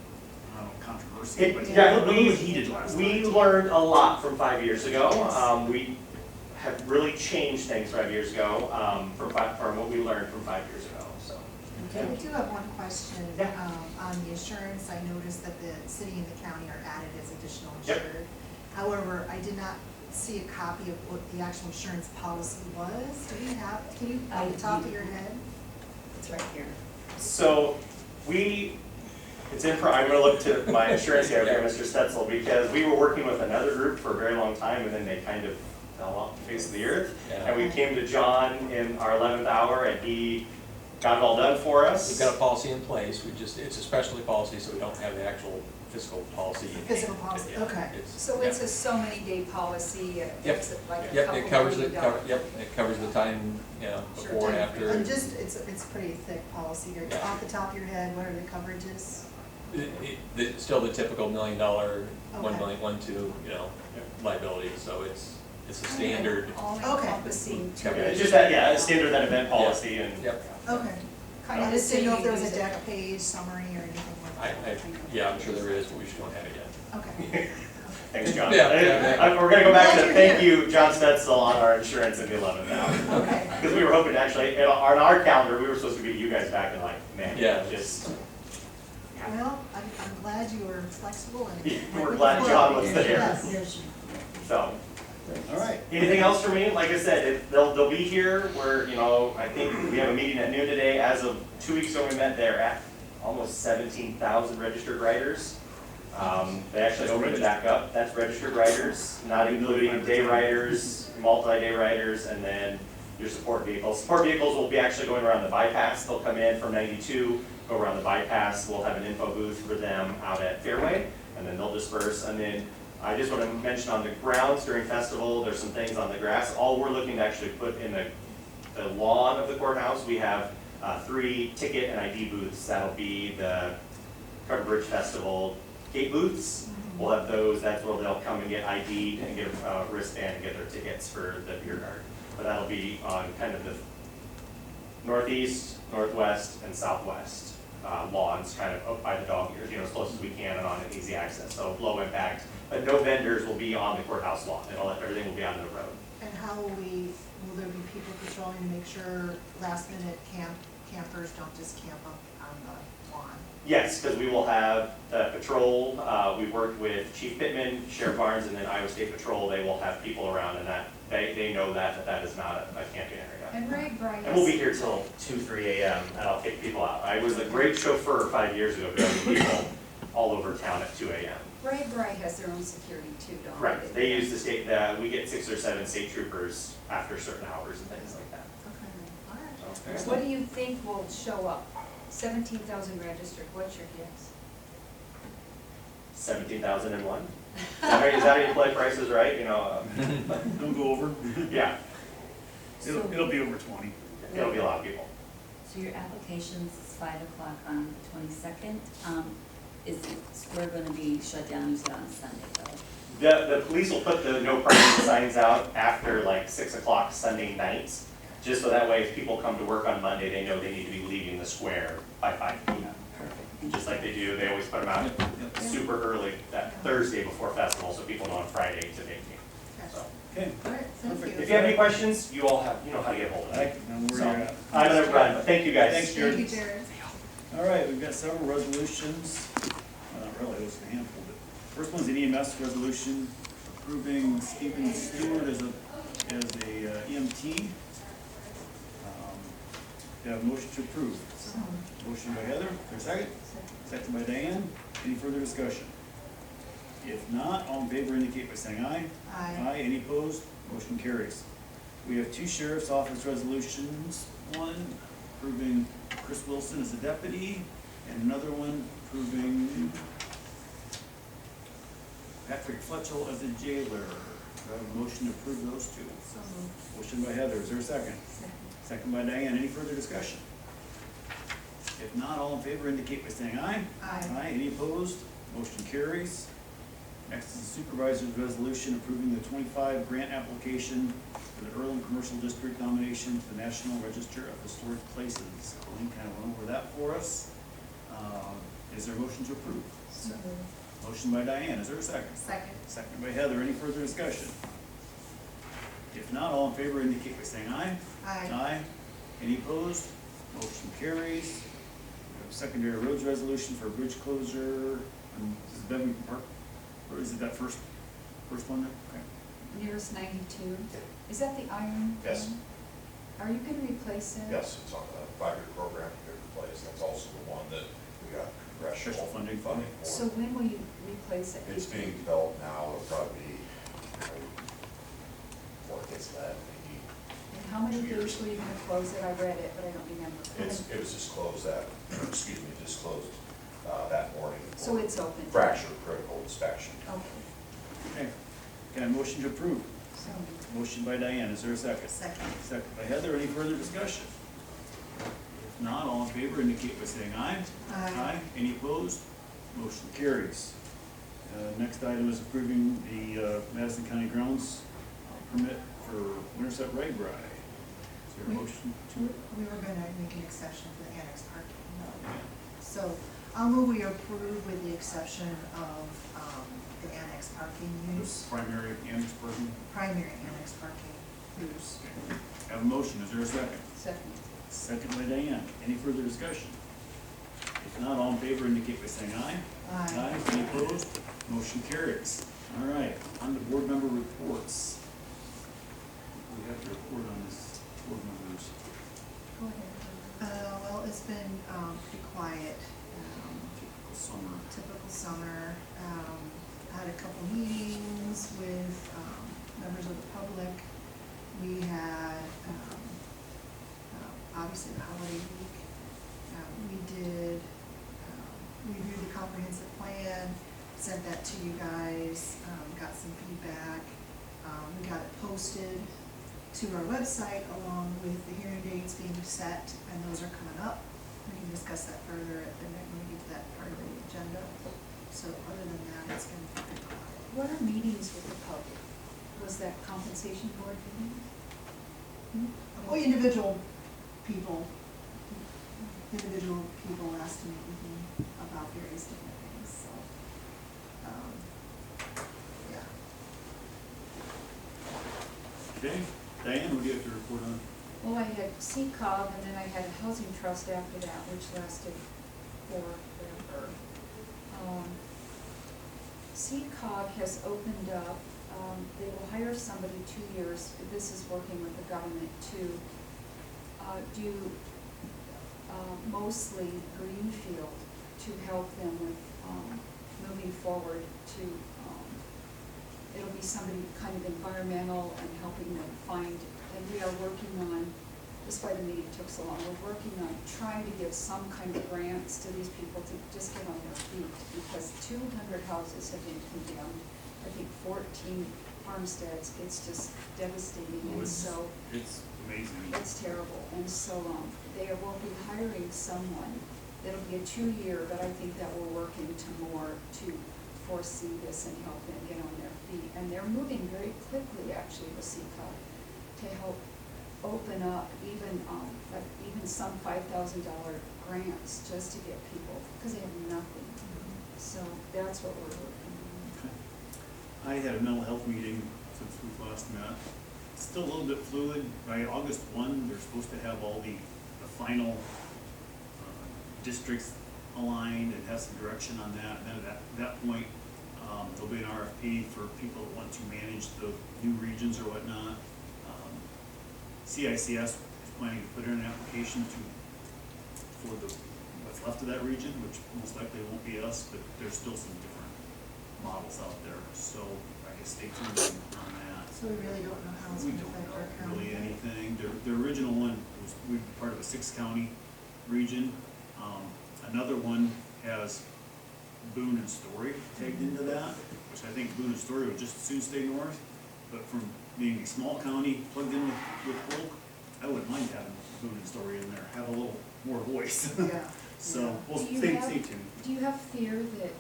I don't know, controversy, but Yeah, it was heated last night. we learned a lot from 5 years ago. We have really changed things 5 years ago from what we learned from 5 years ago. So. Okay, we do have one question. Yeah. On the insurance. I noticed that the city and the county are added as additional Yep. insured. However, I did not see a copy of what the actual insurance policy was. Do we have, can you, off the top of your head? It's right here. So I'm gonna look to my insurance guy here, Mr. Stancil, because we were working with another group for a very long time, and then they kind of fell off the face of the earth. And we came to John in our 11th hour, and he got it all done for us. We've got a policy in place, it's a specialty policy, so we don't have the actual fiscal policy. Physical policy, okay. So it's a so many day policy, it's like a Yep, couple it covers million dollars. it covers the time, before and after. And just, it's pretty thick policy here. Yeah. Off the top of your head, what are the coverages? Still the typical $1 million, Okay. 1 million, 1, 2, liability, so it's a standard. All Okay. encompassing. Yeah, It's just that, a standard event policy, and Yep. Okay, Kind of I just didn't know if there was a use it. deck page summary or anything like that. Yeah, I'm sure there is, but we just don't have it yet. Okay. Thanks, John. Yeah. We're gonna go back to Glad you're thank here. you, John Stancil, on our insurance in the 11th now. Okay. Because we were hoping to actually, on our calendar, we were supposed to be you guys back in like May. Yeah. Just, Well, I'm glad you were flexible and. we're glad John was there. Yes. There's- So, All right. anything else for me? Like I said, they'll be here. I think we have a meeting at noon today. As of 2 weeks ago, we met there at almost 17,000 registered riders. They actually opened it back up. That's registered riders, not including day riders, multi-day riders, and then your support vehicles. Support vehicles will be actually going around the bypass. They'll come in from 92, go around the bypass. We'll have an info booth for them out at Fairway, and then they'll disperse. And then I just want to mention on the grounds during festival, there's some things on the grass. All we're looking to actually put in the lawn of the courthouse, we have 3 ticket and ID booths. That'll be the Covered Bridge Festival gate booths. We'll have those. That's where they'll come and get ID and get a wristband and get their tickets for the beer garden. But that'll be on kind of the northeast, northwest, and southwest lawns, kind of up by the dog ears, as close as we can and on an easy access. So low impact, but no vendors will be on the courthouse lawn. Everything will be on the road. And how will there be people patrolling to make sure last minute campers don't just camp up on the lawn? Yes, because we will have the patrol. We've worked with Chief Pittman, Sheriff Barnes, and then Iowa State Patrol. They will have people around, and that they know that is not a camping area. And Ragbrai And we'll be has, here till 2, 3 a.m. and I'll kick people out. I was a great chauffeur 5 years ago, driving people all over town at 2 a.m. Ragbrai has their own security too, don't they? Right, they use the state, we get 6 or 7 state troopers after certain hours and things like that. Okay, all right. So, What do you think will show up? 17,000 registered, what's your guess? 17,001? Is that how you play prices right? Don't go over. Yeah, It'll be over 20. it'll be a lot of people. So your applications is 5 o'clock on the 22nd. Is the square gonna be shut down, you said on Sunday though? The police will put the no parking signs out after like 6 o'clock Sunday nights, just so that way if people come to work on Monday, they know they need to be leaving the square by 5 p.m. Perfect. Just like they do, they always put them out super early that Thursday before festival, so people know on Friday to vacate. So, Okay. All right, thank you. if you have any questions, you all you know how to get hold of me. I know where you're at. I'm gonna run, but thank you guys. Thanks, Jared. Thank you, Jared. All right, we've got several resolutions. Not really, there's a handful, but first one's an EMS resolution approving Stephen Stewart as a EMT. Do you have a motion to approve? Motion by Heather, for a second? Second by Diane. Any further discussion? If not, all in favor indicate by saying aye. Aye. Any opposed? Motion carries. We have 2 sheriff's office resolutions. One approving Chris Wilson as a deputy, and another one approving Patrick Fletchell as a jailer. Do I have a motion to approve those 2? So moved. Motion by Heather, is there a second? Second. Second by Diane, any further discussion? If not, all in favor indicate by saying aye. Aye. Any opposed? Motion carries. Next is the supervisor's resolution approving the 25 grant application for the Earlham Commercial District nomination to the National Register of Historic Places. Colleen kind of went over that for us. Is there a motion to approve? So moved. Motion by Diane, is there a second? Second. Second by Heather, any further discussion? If not, all in favor indicate by saying aye. Aye. Any opposed? Motion carries. We have a secondary roads resolution for a bridge closure. This is Bevan Park, or is it that first one there? Okay. Nearest 92, is that the iron? Yes. one? Are you gonna replace it? Yes, it's on the 5-year program to get replaced. That's also the one that we got congressional Special funding. funding So for. when will you replace it? It's being developed now. It'll probably be, before it gets that, maybe, And how many 2 years. days were you gonna close it? I read it, but I don't remember. it was just closed excuse me, just closed that morning. So for it's open? Fracture critical inspection. Okay. Okay. Can I have a motion to approve? So, Motion by Diane, is there a second? Second. Second by Heather, any further discussion? If not, all in favor indicate by saying aye. Aye. Any opposed? Motion carries. Next item is approving the Madison County grounds permit for Winterset Ragbrai. there a motion to it? We were gonna make an exception for the annex parking. So I'll move we approve with the exception of, the annex parking use, Primary annex parking. primary annex parking use. Have a motion, is there a second? Second. Second by Diane, any further discussion? If not, all in favor indicate by saying aye. Aye. Any opposed? Motion carries. All right, on to board member reports. We have to report on this, board members. Go ahead. Well, it's been, pretty quiet, Typical summer. typical summer. Had a couple meetings with, members of the public. We had, obviously the holiday week. We did, review the comprehensive plan, sent that to you guys, got some feedback. We got it posted to our website along with the hearing dates being set, and those are coming up. We can discuss that further at the next, when we get to that part of the agenda. So other than that, it's been pretty quiet. What are meetings with the public? Was that compensation board meeting? Oh, individual people asked to meet with me about various different things, so, yeah. Okay, Diane, what do you have to report on? Well, I had CCOG and then I had a housing trust after that, which lasted forever. CCOG has opened up, they will hire somebody 2 years, this is working with the government to do mostly greenfield to help them with moving forward to, it'll be somebody kind of environmental and helping them find, and we are working on, that's why the meeting took so long, we're working on trying to give some kind of grants to these people to just get on their feet, because 200 houses have been condemned, I think 14 farmsteads, it's just devastating, Oh, and so. It's amazing. It's terrible, and so, they will be hiring someone, it'll be a 2-year, but I think that we're working to more to foresee this and help them get on their feet, and they're moving very quickly, actually, with CCOG, to help open up even, like, even some $5,000 grants, just to get people, because they have nothing, so that's what we're working on. Okay. I had a mental health meeting since we last met. Still a little bit fluid. By August 1, they're supposed to have all the final districts aligned and have some direction on that. And then at that point, there'll be an RFP for people that want to manage the new regions or whatnot. CICS is planning to put in an application for what's left of that region, which most likely won't be us, but there's still some different models out there. So I guess stay tuned on that. So we really don't know how it's We gonna don't affect our know county. really anything. The original one was, we'd be part of a 6-county region. Another one has Boone and Story tagged into that, which I think Boone and Story would just as soon stay north. But from being a small county plugged in with Polk, I wouldn't mind having Boone and Story in there, have a little more voice. Yeah. So, we'll Do you stay have- tuned. Do you have fear that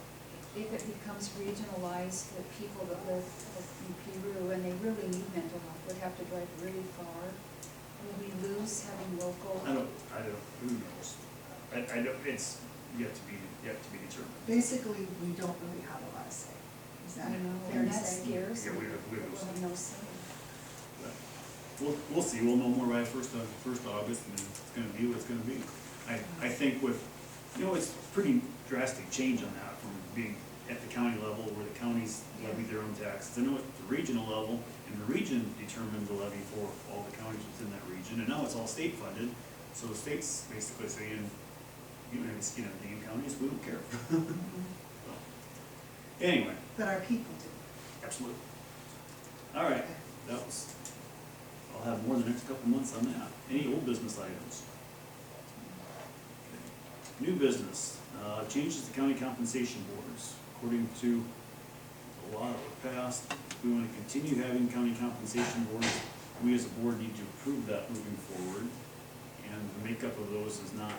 if it becomes regionalized, that people that live in Peru and they really need mental health would have to drive really far? Will we lose having local? I don't, who knows? I don't, it's yet to be determined. Basically, we don't really have a lot of say. Is that I know, fair and to that say? scares Yeah, me. we have We'll have no say. We'll see, we'll know more by first August, and it's gonna be what it's gonna be. I think with, it's pretty drastic change on that, from being at the county level, where the counties levy their own taxes, to know at the regional level, and the region determines the levy for all the counties within that region, and now it's all state funded, so the state's basically saying, you know, skin in the counties, we don't care. So, anyway, But our people do. absolutely. All right, that was, I'll have more the next couple months on that. Any old business items? Okay. New business, changes to county compensation boards. According to the law that was passed, we want to continue having county compensation boards. We as a board need to approve that moving forward. And the makeup of those is not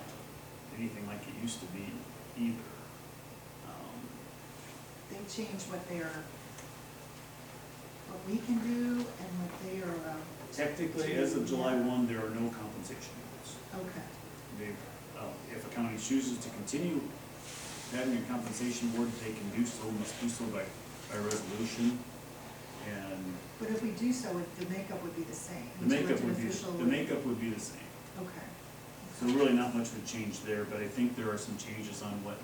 anything like it used to be either. They change what we can do and what they are Technically, as of July 1, there are no compensation boards. Okay. They, if a county chooses to continue having a compensation board, they can do so, must do so by resolution. And But if we do so, the makeup would be the same. the Each makeup elected would be, official the makeup would be the same. Okay. So really not much would change there, but I think there are some changes on what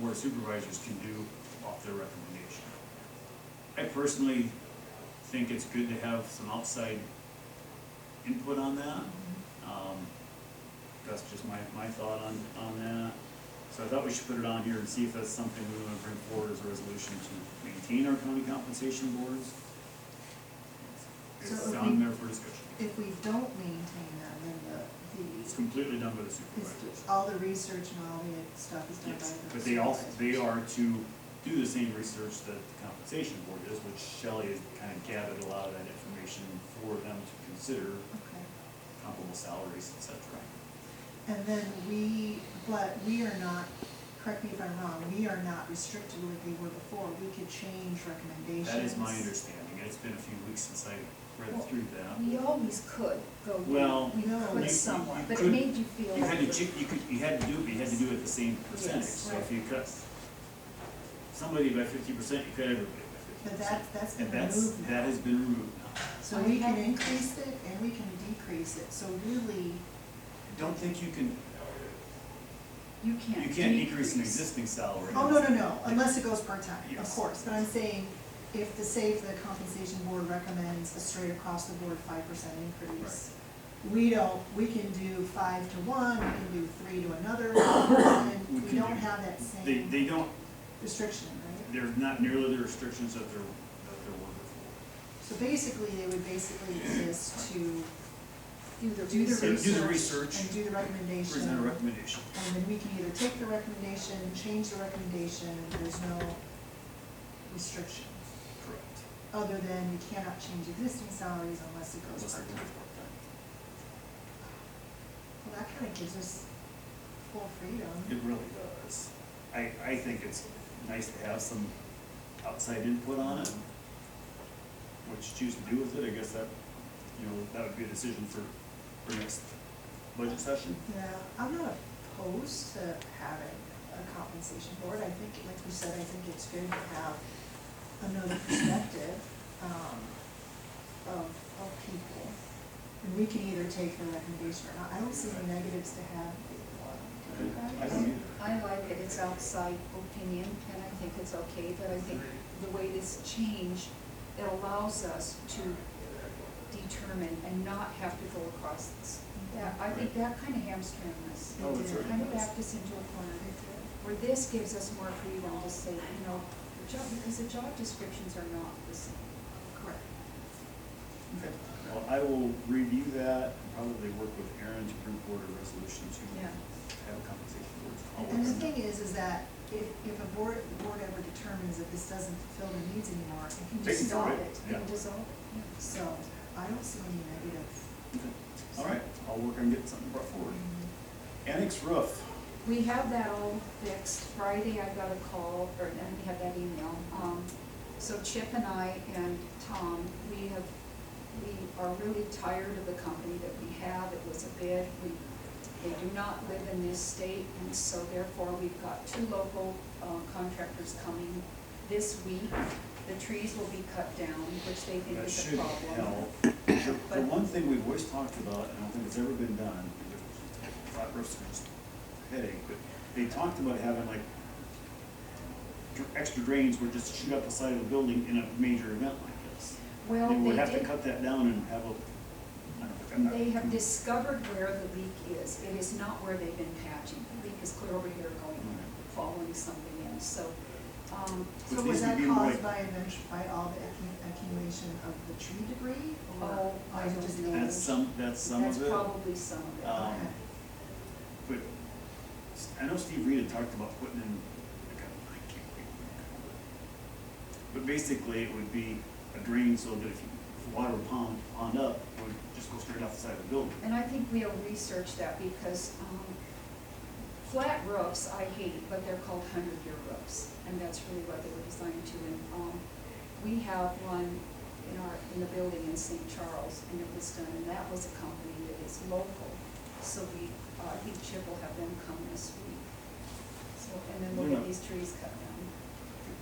board supervisors can do off their recommendation. I personally think it's good to have some outside input on that. That's just my thought on that. So I thought we should put it on here and see if that's something we want to bring forward as a resolution to maintain our county compensation boards. So It's if on we- there for discussion. If we don't maintain them, then It's completely done by the is supervisors. all the research and all the stuff is done by the Yes, supervisors. but they are to do the same research that the compensation board is, which Shelley has kind of gathered a lot of that information for them to consider Okay. comparable salaries, et cetera. And then but we are not, correct me if I'm wrong, we are not restricted like we were before. We could change recommendations. That is my understanding, and it's been a few weeks since I read through that. We always could go Well, down, we no, could you somewhat, you but could- it made you feel. You had to, you had to do it, but you had to do it the same percentage, Yes, so if you cut somebody by 50%, you cut everybody by 50%. But that's been And that's, removed now. that has been removed now. So we can increase it and we can decrease it. So really, I don't think you can, You can't you can't decrease an existing salary. oh, no, unless it goes part-time, of Yes. course. But I'm saying, if the compensation board recommends a straight across the board 5% increase, we can do 5 to 1, we can do 3 to another person. We We can don't do- have that They, same they don't, restriction, right? there's not nearly the restrictions that there were before. So basically, they would basically exist to Do the do the research. Do the research. and do the recommendation. Present a recommendation. And then we can either take the recommendation, change the recommendation, and there's no restriction. Correct. Other than you cannot change existing salaries unless it goes Unless it part-time. goes part-time. Well, that kind of gives us full freedom. It really does. I think it's nice to have some outside input on it. What you choose to do with it, I guess that, that would be a decision for next budget session. Yeah, I'm not opposed to having a compensation board. I think, like we said, I think it's good to have another perspective, of people. And we can either take the recommendation or not. I don't see any negatives to have one. Do you guys? I don't either. I like it, it's outside opinion, and I think it's okay, but I think the way this changed, it allows us to determine and not have to go across this. That, I think that kind of hamstrung us. Oh, it certainly Kind of does. backed us into a corner. Where this gives us more freedom to say, the job, because the job descriptions are not the same. Correct. Okay. Well, I will review that and probably work with Aaron to bring forward a resolution to Yeah. have a compensation board. And the thing is that if the board ever determines that this doesn't fulfill their needs anymore, it can They can dissolve do it. it, They can yeah. dissolve it. So I don't see any negative. Okay. All right, I'll work on getting something brought forward. Annex roof. We have that all fixed. Friday I got a call, and we had that email. So Chip and I and Tom, we are really tired of the company that we have. It was a bid. They do not live in this state, and so therefore we've got 2 local contractors coming this week. The trees will be cut down, which they think That is a should problem. help. The one thing we've always talked about, and I don't think it's ever been done, flat roofs are just a headache, but they talked about having like extra drains where just shoot out the side of the building in a major event like this. Well, They would they have to did. cut that down and have a, I'm not. They have discovered where the leak is. It is not where they've been patching. The leak is clear over here going, following something in, so, So was that caused by all the accumulation of the tree debris? Or Oh, I was it don't just know. the- That's some of that's it. probably some of it. Um, Okay. But I know Steve Reed had talked about putting in, like I can't remember. But basically, it would be a drain so that if the water would pond up, it would just go straight off the side of the building. And I think we'll research that because, flat roofs, I hate, but they're called 100-year roofs, and that's really what they were designed to. And, we have one in the building in St. Charles, and it was done, and that was a company that is local. So I think Chip will have them come this week. So, and then we'll get these trees cut down.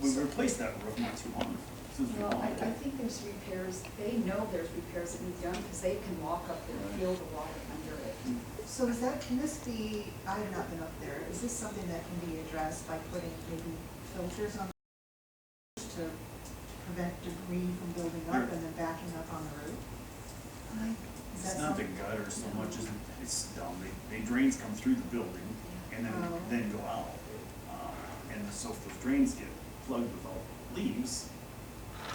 We replaced that roof not too long, since we Well, bought I it. think there's repairs, they know there's repairs that need done, because they can walk up there and feel the water under it. So can this be, I have not been up there, is this something that can be addressed by putting maybe filters on to prevent debris from building up and then backing up on the roof? Is It's that not the something? gutter so much as it's down, they drains come through the building and Oh. then go out. And so if those drains get plugged with all leaves,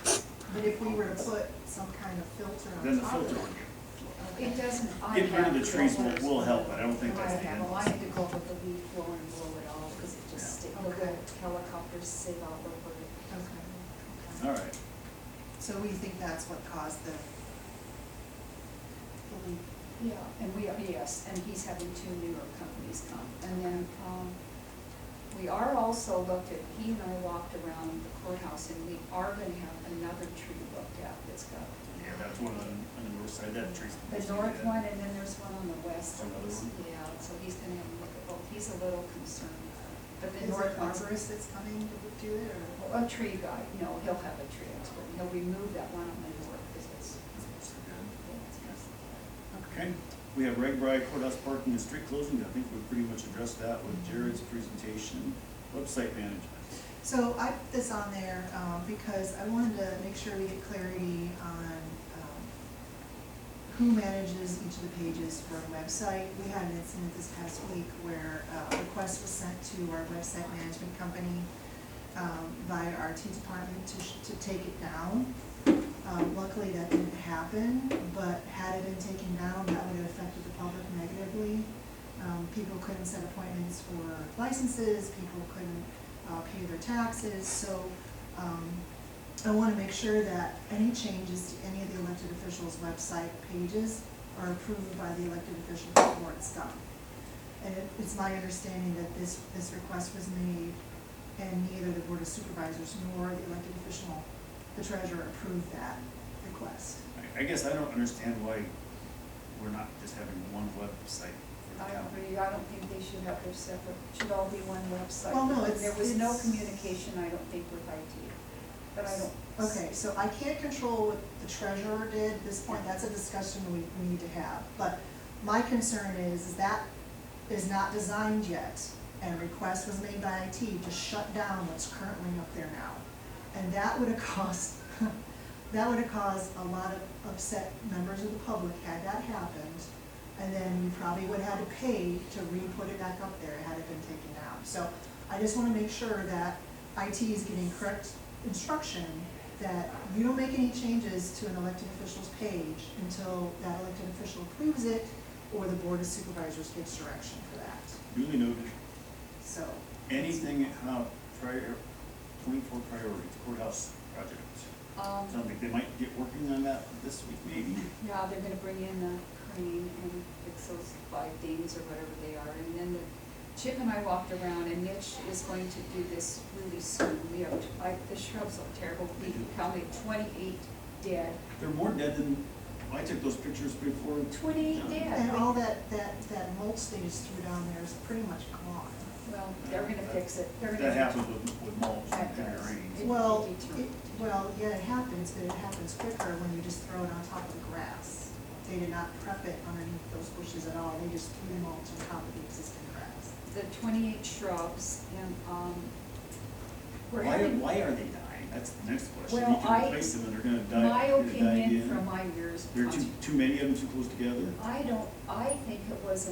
But if we were to put some kind of filter then on the top filter of will it. It doesn't, I Getting rid of the have trees filters. will help, but I don't think that's the I end. have, well, I had to go with the leaf blower and blow it all, because it just, Yeah. stick the Okay. helicopters sit all over it. Okay. All right, So we think that's what caused the leak? Yeah, and yes, and he's having 2 newer companies come. And then, we are also looked at, he and I walked around the courthouse, and we are gonna have another tree looked at that's got. yeah, that's one on the north side, that tree's. The north one, and then there's one on the west. Another one? Yeah, so he's gonna have a look at both. He's a little concerned. But the Is north it one's arborist that's coming to do it, or? a tree guy. No, he'll have a tree expert. He'll remove that one on the north, because it's, Okay, we have Ragbrai Courthouse parking and street closing. I think we pretty much addressed that with Jared's presentation. Website management. So I put this on there because I wanted to make sure we get clarity on who manages each of the pages for a website. We had an incident this past week where a request was sent to our website management company by our IT department to take it down. Luckily, that didn't happen, but had it been taken down, that would have affected the public negatively. People couldn't set appointments for licenses, people couldn't pay their taxes, so I want to make sure that any changes to any of the elected officials' website pages are approved by the elected official before it's done. And it's my understanding that this request was made, and neither the Board of Supervisors nor the elected official, the treasurer, approved that request. I guess I don't understand why we're not just having one website for the I county. agree. I don't think they should have their separate, should all be one website. Well, no, There was no it's- communication, I don't think, with IT, but I don't. Okay, so I can't control what the treasurer did at this point, that's a discussion we need to have. But my concern is that is not designed yet, and a request was made by IT to shut down what's currently up there now. And that would have caused, a lot of upset members of the public had that happened. And then you probably would have had to pay to re-put it back up there had it been taken down. So I just want to make sure that IT is getting correct instruction that you don't make any changes to an elected official's page until that elected official approves it or the Board of Supervisors gives direction for that. Duly noted. So, Anything, prior, 24 priorities, courthouse project. Sounds like they might get working on that this week, maybe. Yeah, they're gonna bring in the crane and fix those 5 dings or whatever they are, and then Chip and I walked around, and Mitch is going to do this really soon. We have, the shrubs look terrible. We counted 28 dead. They're more dead than, I took those pictures before. 28 dead. and all that mulch they just threw down there is pretty much gone. Well, they're gonna fix it. They're gonna. That happens with mulch and That does. rains. Well, yeah, it happens, but it happens quicker when you just throw it on top of the grass. They did not prep it underneath those bushes at all, they just threw mulch on top of the existing grass. The 28 shrubs, and, we're having. Why are they dying? That's the next question. Well, You can replace them and they're gonna die. My they're gonna die opinion again. from my years. There are too many of them too close together? I think it was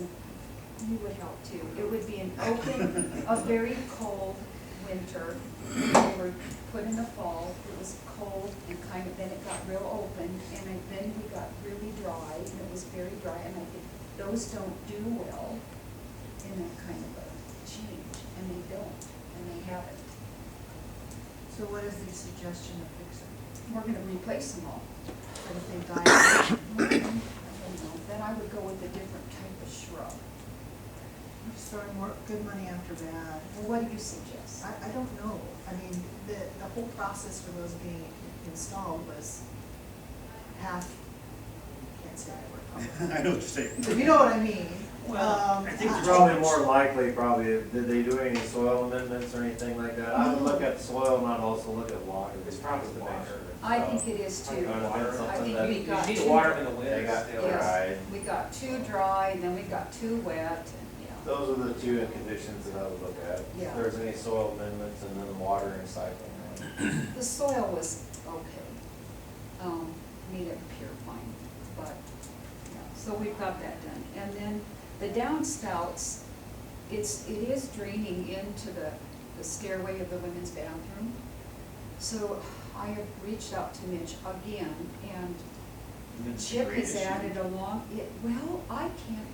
you would help too. It would be an open, a very cold winter. They were put in the fall, it was cold and then it got real open, and then we got really dry, and it was very dry, and I think those don't do well in that kind of a change, and they don't, and they haven't. So what is the suggestion of fixing? We're gonna replace them all. But if they die, I don't know, then I would go with a different type of shrub. we're just throwing more good money after bad. Well, what do you suggest? I don't know. I mean, the whole process for those being installed was half, can't say that word. I know what you're saying. But you know what I mean. Well, I think I- there's Probably more likely, did they do any soil amendments or anything like that? I would look at soil and I'd also look at water. It's probably just to water. make sure. I think it is too. Might have been I something think that we got You need two. water in the winter They got still. Yes, Right. we got too dry, and then we got too wet, and, yeah. Those are the two conditions that I would look at. Yeah. If there's any soil amendments and then water and cycling. The soil was okay. Needed pure fine, but, yeah, so we've got that done. And then the downspouts, it is draining into the stairway of the women's bathroom. So I have reached out to Mitch again, and It's a Chip great has issue. added a long,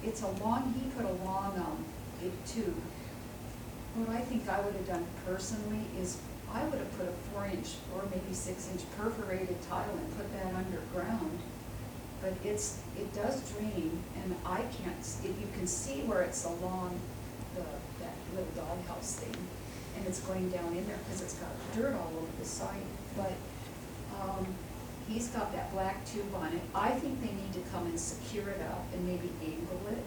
it's a long, he put a long, big tube. What I think I would have done personally is, I would have put a 4-inch or maybe 6-inch perforated tile and put that underground. But it does drain, and I can't, if you can see where it's along that little doghouse thing, and it's going down in there, because it's got dirt all over the side, but, he's got that black tube on it. I think they need to come and secure it up and maybe angle it.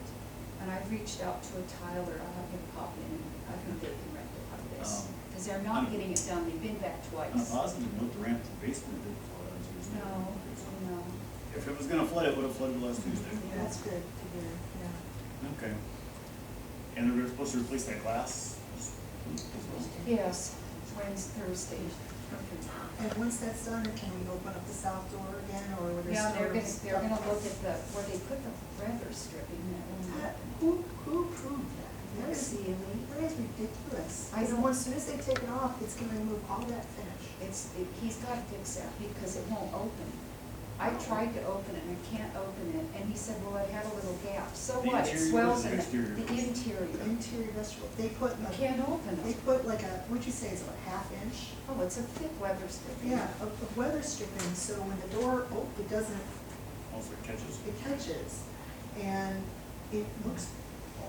And I've reached out to a tiler, I'll have him pop in, and I think they can rectify this. Because they're not getting it done, they've been back On a twice. positive note, the ramp to the basement didn't flood on Tuesday. No. If it was gonna flood, it would have flooded last Tuesday. That's good to hear, yeah. Okay. And they're supposed to replace that glass as well? Yes, Thursday. And once that's done, can we open up the south door again, or were there Yeah, still? they're gonna look at where they put the weather stripping that won't happen. Who approved that? That is Sealy. ridiculous. I Because don't- as soon as they take it off, it's gonna remove all that finish. He's gotta fix that because it won't open. I tried to open it and I can't open it, and he said, well, it had a little gap. So The what? It interior swells or the in exterior? the interior. The interior vestibule, they put You like, can't open they it. put like what'd you say, it's about 1/2 inch? Oh, it's a thick weather stripping. Yeah, of weather stripping, so when the door, it doesn't, Also it catches. it catches, and it looks,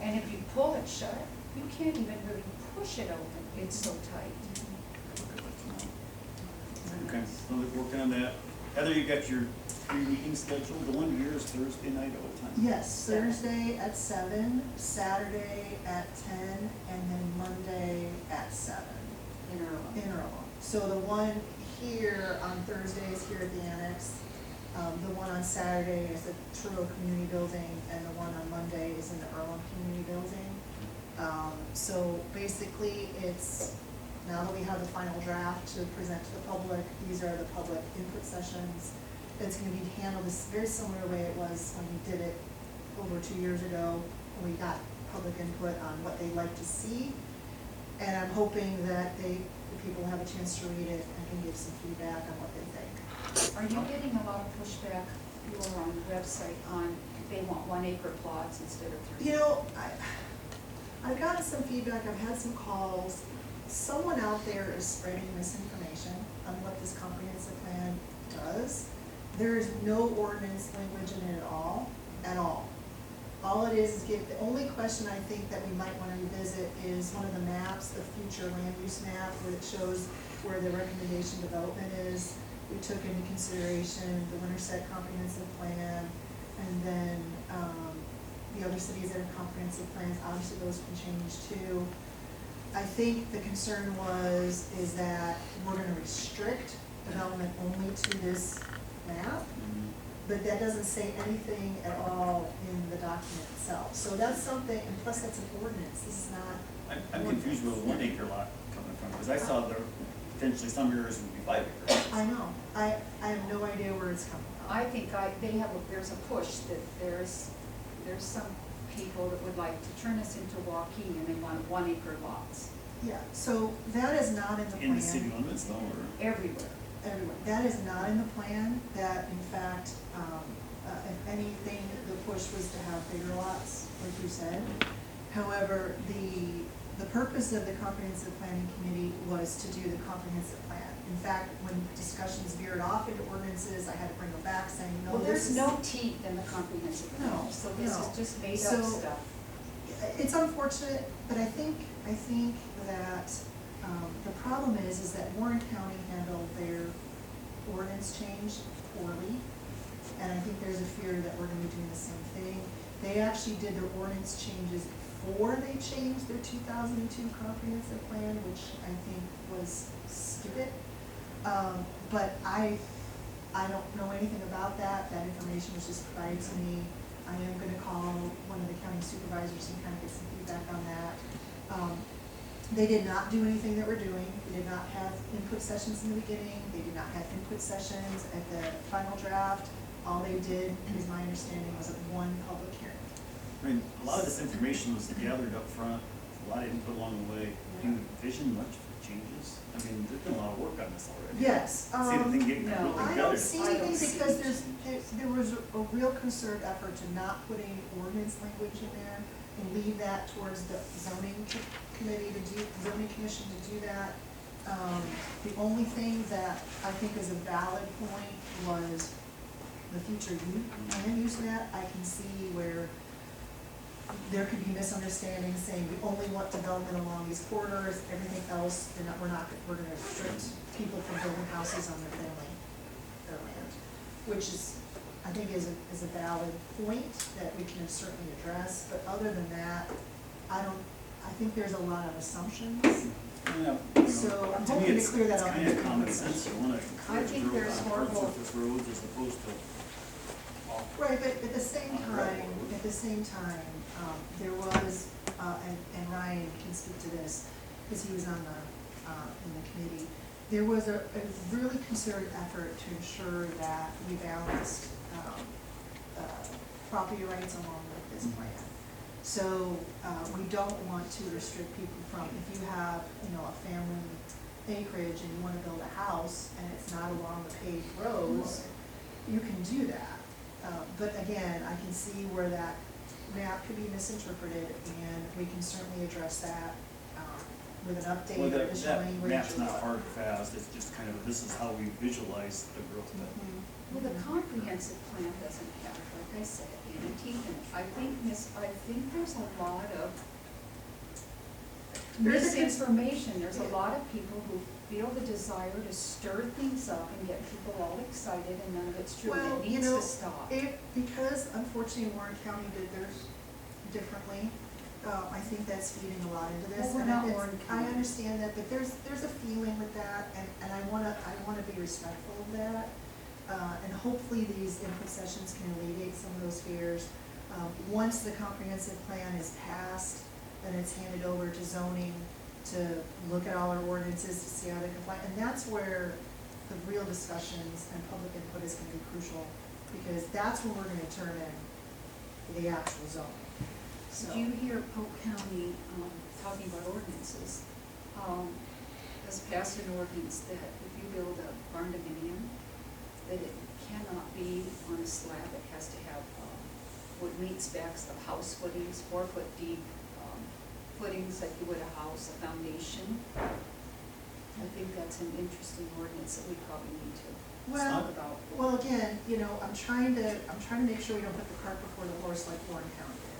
And if you pull it shut, you can't even really push it open. It's so tight. Okay, so they're working on that. Heather, you got your 3 meetings scheduled. The one here is Thursday night at what time? yes, Thursday at 7, Saturday at 10, and then Monday at 7. In Earlham. In Earlham. So the one here on Thursday is here at the Annex. The one on Saturday is the Truro Community Building, and the one on Monday is in the Earlham Community Building. So basically, it's, now that we have the final draft to present to the public, these are the public input sessions. It's gonna be handled this very similar way it was when we did it over 2 years ago, when we got public input on what they'd like to see. And I'm hoping that the people have a chance to read it and can give some feedback on what they think. Are you getting a lot of pushback, you were on the website, on they want 1 acre plots instead of 3? You know, I've gotten some feedback, I've had some calls. Someone out there is spreading misinformation on what this comprehensive plan does. There is no ordinance language in it at all, at all. All it is the only question I think that we might want to revisit is one of the maps, the future land use map, where it shows where the recommendation development is. We took into consideration the Winterset comprehensive plan, and then the other cities that have comprehensive plans, obviously those can change too. I think the concern is that we're gonna restrict development only to this map, but that doesn't say anything at all in the document itself. So that's something, and plus that's an ordinance, this is not. I'm confused where the 1 acre lot coming from, because I saw there potentially some areas would be 5 acres. I know, I have no idea where it's coming from. I think there's a push that there's some people that would like to turn us into Waukee, and they want 1 acre lots Yeah, so that is not in the plan. In the city limits though, or? everywhere. Everywhere. That is not in the plan, that in fact, if anything, the push was to have bigger lots, like you said. However, the purpose of the comprehensive planning committee was to do the comprehensive plan. In fact, when discussions veered off into ordinances, I had to bring them back saying, no, Well, this there's is. no teeth in the comprehensive plan, No, so this no. is just made So- up stuff. It's unfortunate, but I think that the problem is that Warren County handled their ordinance change poorly. and I think there's a fear that we're gonna be doing the same thing. They actually did their ordinance changes before they changed their 2002 comprehensive plan, which I think was stupid. But I don't know anything about that. That information was just provided to me. I am gonna call one of the county supervisors and kind of get some feedback on that. They did not do anything that we're doing. They did not have input sessions in the beginning. They did not have input sessions at the final draft. All they did, is my understanding, was one public hearing. I mean, a lot of this information was gathered up front, a lot of input along the way. Do you envision much changes? I mean, there's been a lot of work on this already. Yes. See the thing getting no. really I together. don't see anything because there was a real concerted effort to not put any ordinance language in there and leave that towards the zoning committee to do, zoning commission to do that. The only thing that I think is a valid point was the future land use map. I can see where there could be misunderstandings saying we only want development along these corridors, everything else, we're gonna restrict people from building houses on their land, which is, I think is a valid point that we can certainly address, but other than that, I think there's a lot of assumptions, Yeah, so I'm to me, hoping to it's clear that up. kind of common sense. You want to I encourage think growth there's on horrible- hard surface roads as opposed to off. Right, but at the same On gravel time, roads. there was, and Ryan can speak to this, because he was on in the committee, there was a really concerted effort to ensure that we balanced, property rights along with this plan. So, we don't want to restrict people from, if you have, a family acreage and you wanna build a house, and it's not along the paved roads, you can do that. But again, I can see where that map could be misinterpreted, and we can certainly address that with an update Well, or that additional language. map's or not what. hard and fast, it's just kind of, this is how we visualize the growth. Mhm. Well, the comprehensive plan doesn't have, like I said, any teeth in it. I think there's a lot of misinformation. There's a lot of people who feel the desire to stir things up and get people all excited, and none of it's true. Well, It needs to stop. Because unfortunately Warren County did theirs differently, I think that's feeding a lot into this. Well, we're And not it's- Warren I County. understand that, but there's a feeling with that, and I wanna be respectful of that. And hopefully these input sessions can alleviate some of those fears. Once the comprehensive plan is passed, then it's handed over to zoning to look at all our ordinances to see how they comply. And that's where the real discussions and public input is gonna be crucial, because that's when we're gonna determine the actual zoning. So, Did you hear Polk County, talking about ordinances, has passed an ordinance that if you build a barn dominium, that it cannot be on a slab, it has to have, what meets backs of house footings, 4-foot deep, footings like you would a house, a foundation. I think that's an interesting ordinance that we probably need to talk about. well, again, I'm trying to make sure we don't put the cart before the horse like Warren County did.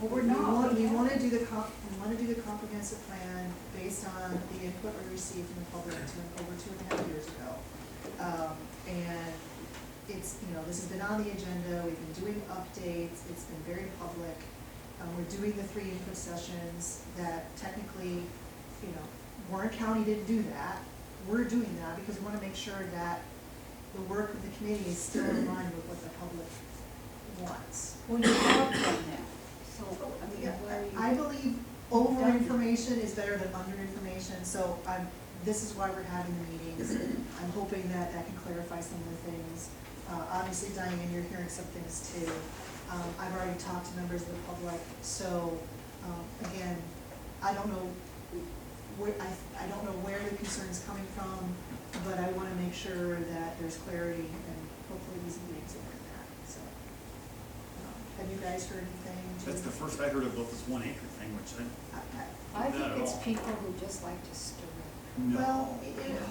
Well, we're not. We wanna do the comprehensive plan based on the input we received from the public over 2.5 years ago. And it's, this has been on the agenda, we've been doing updates, it's been very public. We're doing the 3 input sessions that technically, Warren County didn't do that. We're doing that because we wanna make sure that the work of the committee is still in line with what the public wants. Well, you have done that, so, I mean, where are you? I believe over information is better than under information, so this is why we're having the meetings. I'm hoping that can clarify some of the things. Obviously, Diane, you're hearing some things too. I've already talked to members of the public, so, again, I don't know where the concern is coming from, but I wanna make sure that there's clarity, and hopefully these meetings will bring that, so. Have you guys heard anything? That's the first I heard about this 1 acre thing, which I Not at think it's all. people who just like to stir it. Well,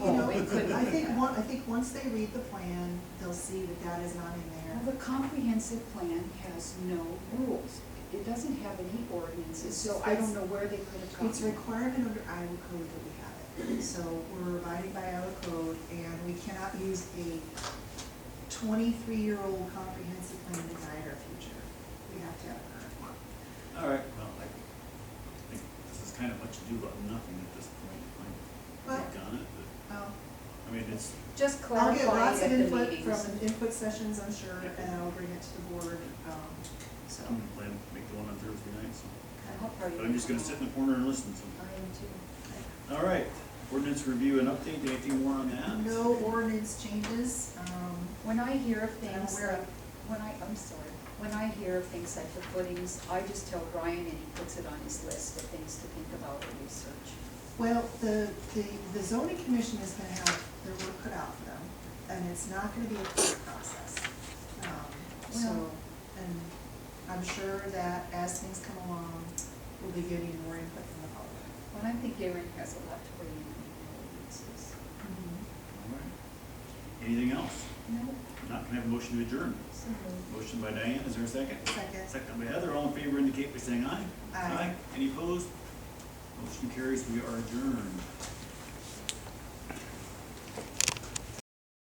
No, it couldn't I be think once they read the plan, they'll see that is not in Well, there. the comprehensive plan has no rules. It doesn't have any ordinances, so I don't know where they could have gotten It's a requirement under Iowa code that we have it. So we're abiding by Iowa code, and we cannot use a 23-year-old comprehensive plan to guide our future. We have to have a current one. All right, well, I think this is kind of much ado about nothing at this point. Well, I've done it, but, Oh, I mean, it's, Just I'll get clarify lots of at the input meetings. from input sessions, I'm sure, and I'll bring it to the board, so. I'm gonna plan to make the one on Thursday night, so. I'll probably But I'm just gonna sit in the corner and listen, so. I am too. All right, ordinance review and update, anything more on that? No ordinance changes, When I hear of I'm things aware like, I'm sorry, when I hear of things like the footings, I just tell Brian and he puts it on his list of things to think about or research. well, the zoning commission is gonna have their work cut out for them, and it's not gonna be a quick process. So, Well- and I'm sure that as things come along, we'll be getting more input from the public. Well, I think Aaron has a lot to bring in the ordinances. All right. Anything else? No, Not gonna have a motion to adjourn. so moved. Motion by Diane, is there a second? Second. Second by Heather, all in favor indicate by saying aye. Aye. Any opposed? Motion carries, we are adjourned.